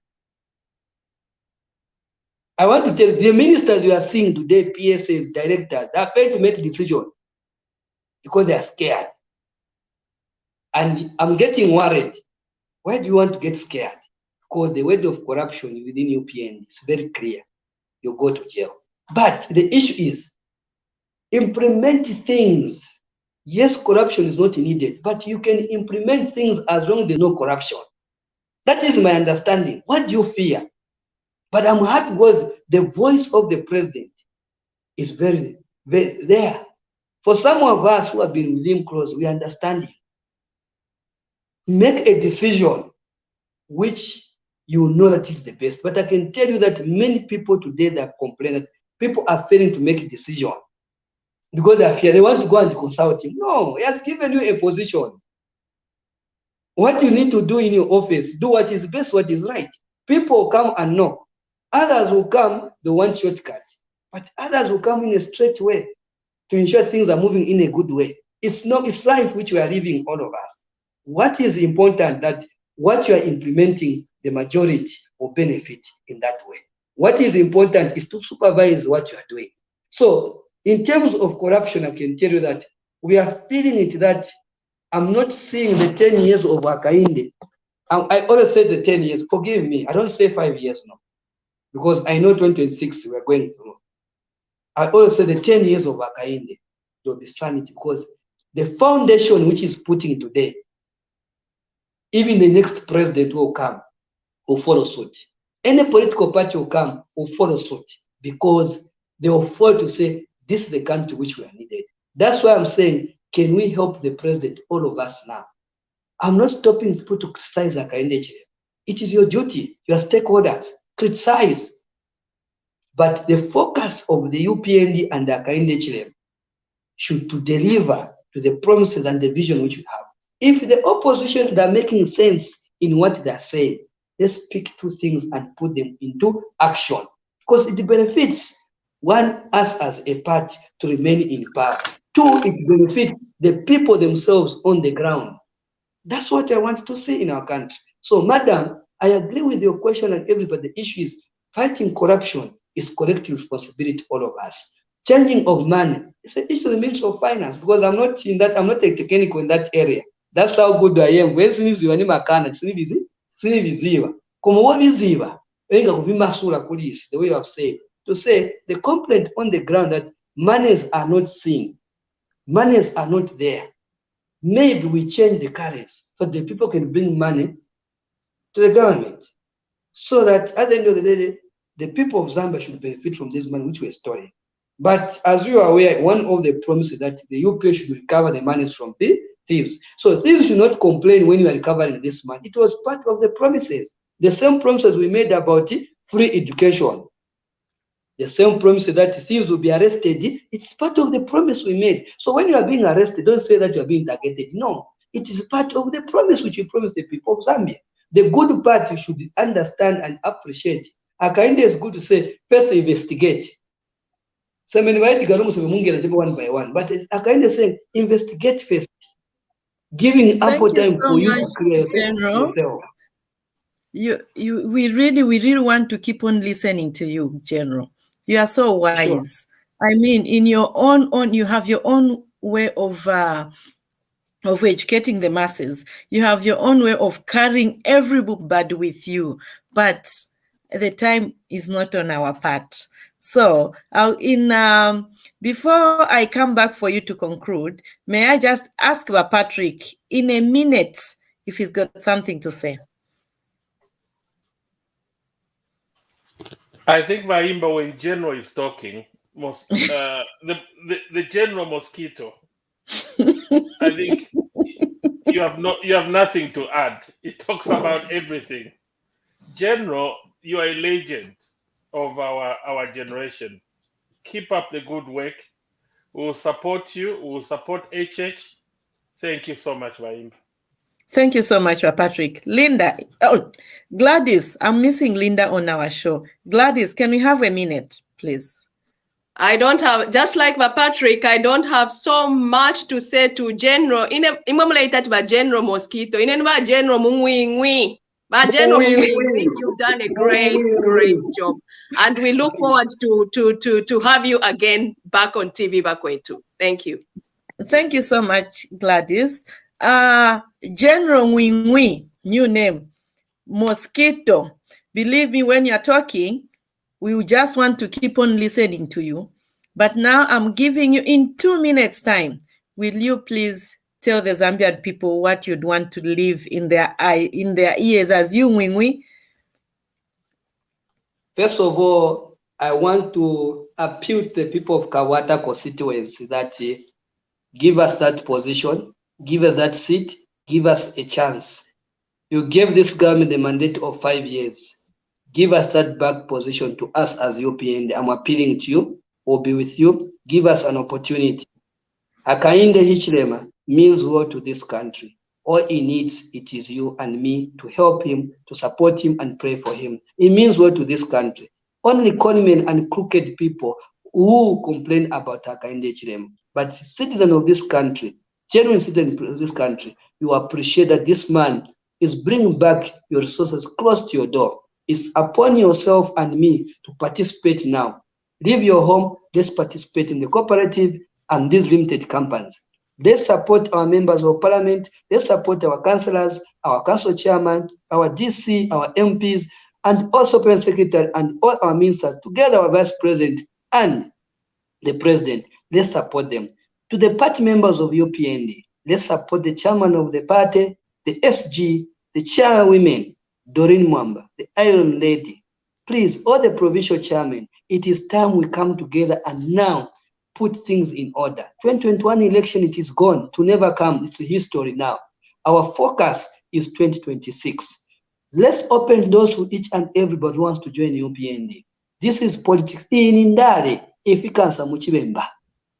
I want to tell you, the ministers you are seeing today, PSAs, directors, they're failing to make decisions because they are scared. And I'm getting worried. Why do you want to get scared? Because the weight of corruption within UPN is very clear. You go to jail. But the issue is, implement things. Yes, corruption is not needed, but you can implement things as long as there's no corruption. That is my understanding. What do you fear? But I'm happy because the voice of the president is very, very there. For some of us who have been with him close, we understand him. Make a decision which you know that is the best. But I can tell you that many people today that complain that people are failing to make a decision because they are fear. They want to go and consult him. No, he has given you a position. What you need to do in your office, do what is best, what is right. People will come and knock. Others will come, they want shortcuts. But others will come in a straight way to ensure things are moving in a good way. It's life which we are living, all of us. What is important that what you are implementing, the majority will benefit in that way. What is important is to supervise what you are doing. So in terms of corruption, I can tell you that we are feeling it that I'm not seeing the 10 years of Akainde. I always say the 10 years, forgive me, I don't say 5 years now, because I know 2026 we are going through. I always say the 10 years of Akainde, there will be sanity, because the foundation which is putting today, even the next president will come, will follow suit. Any political party will come, will follow suit, because they will fall to say, this is the country which we are needed. That's why I'm saying, can we help the president, all of us now? I'm not stopping people to criticize Akainde. It is your duty, your stakeholders, criticize. But the focus of the UPND and the Akainde should to deliver to the promises and the vision which we have. If the opposition are making sense in what they're saying, let's pick two things and put them into action, because it benefits one, us as a party to remain in power. Two, it benefits the people themselves on the ground. That's what I want to say in our country. So, madam, I agree with your question and everybody. The issue is fighting corruption is collective responsibility, all of us. Changing of money is an issue of the Ministry of Finance, because I'm not in that, I'm not a technical in that area. That's how good I am. When siniziva ni makana, siniviziva. Como waviziva, wenga kuvimasula police, the way you have said, to say the complaint on the ground that monies are not seen, monies are not there. Maybe we change the colors so the people can bring money to the government, so that at the end of the day, the people of Zambia should benefit from this money which we're storing. But as you are aware, one of the promises that the UPA should recover the monies from the thieves. So thieves should not complain when you are recovering this money. It was part of the promises. The same promises we made about free education. The same promises that thieves will be arrested. It's part of the promise we made. So when you are being arrested, don't say that you are being targeted. No, it is part of the promise which you promised the people of Zambia. The good part you should understand and appreciate. Akainde is good to say, first investigate. So many one by one, but Akainde is saying, investigate first. Giving ample time for you to clear yourself. We really want to keep on listening to you, General. You are so wise. Sure. I mean, in your own, you have your own way of educating the masses. You have your own way of carrying everybody with you, but the time is not on our part. So, before I come back for you to conclude, may I just ask Patrick in a minute if he's got something to say? I think Maimba, when General is talking, the General Mosquito, I think you have nothing to add. It talks about everything. General, you are a legend of our generation. Keep up the good work. We will support you. We will support HH. Thank you so much, Maimba. Thank you so much, Patrick. Linda, Gladys, I'm missing Linda on our show. Gladys, can we have a minute, please? I don't have, just like Patrick, I don't have so much to say to General. General Mosquito, General Mungwingwi. But General Mungwingwi, you've done a great job. And we look forward to have you again back on TVBAKWETU. Thank you. Thank you so much, Gladys. General Wingwi, new name, Mosquito. Believe me, when you're talking, we just want to keep on listening to you. But now I'm giving you in 2 minutes time. Will you please tell the Zambian people what you'd want to leave in their ears as you, Wingwi? First of all, I want to appeal to the people of Kawata constituency that give us that position, give us that seat, give us a chance. You gave this government a mandate of 5 years. Give us that back position to us as UPND. I'm appealing to you. We'll be with you. Give us an opportunity. Akainde Hichilema means well to this country. All he needs, it is you and me to help him, to support him and pray for him. It means well to this country. Only conmen and crooked people who complain about Akainde Hichilema. But citizens of this country, genuine citizens of this country, you appreciate that this man is bringing back your resources close to your door. It's upon yourself and me to participate now. Leave your home, let's participate in the cooperative and these limited companies. Let's support our members of parliament, let's support our councillors, our council chairman, our DC, our MPs, and also Prime Secretary and all our ministers, together our Vice President and the President. Let's support them. To the party members of UPND, let's support the chairman of the party, the SG, the chairwomen, Doreen Mwamba, the Iron Lady. Please, all the provincial chairmen, it is time we come together and now put things in order. 2021 election, it is gone to never come. It's a history now. Our focus is 2026. Let's open doors for each and everybody who wants to join UPND. This is politics. If you can,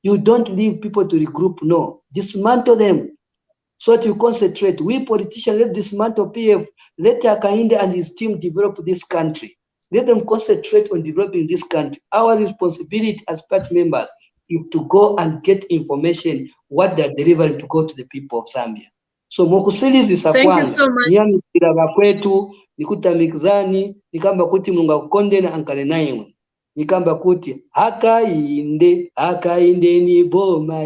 you don't leave people to regroup. No, dismantle them. So that you concentrate. We politicians, let dismantle PF. Let Akainde and his team develop this country. Let them concentrate on developing this country. Our responsibility as party members is to go and get information, what they're delivering to go to the people of Zambia. So mokusilizi sakwanga. Thank you so much. Nyami bakwetu, nikuta mikzani, nikamba kuti munga kukonde na ankale naimwe. Nikamba kuti, hakainde ni boma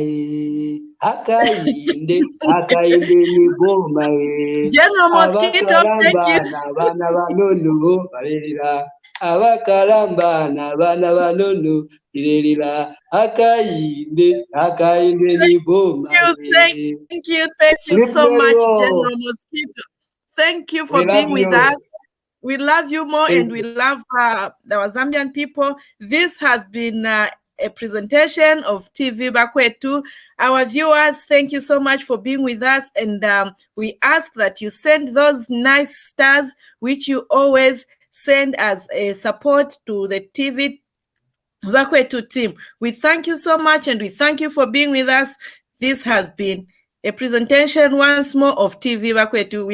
Akayinde, akayinde ni goma General Mosquito, thank you. abakalamba n'abaana banono balirira abakalamba n'abaana banono balirira akayinde, akayinde ni goma Thank you so much, General Mosquito. Thank you for being with us. We love you more, and we love our Zambian people. This has been a presentation of TVBAKWETU. Our viewers, thank you so much for being with us, and we ask that you send those nice stars which you always send as a support to the TVBAKWETU team. We thank you so much, and we thank you for being with us. This has been a presentation once more of TVBAKWETU.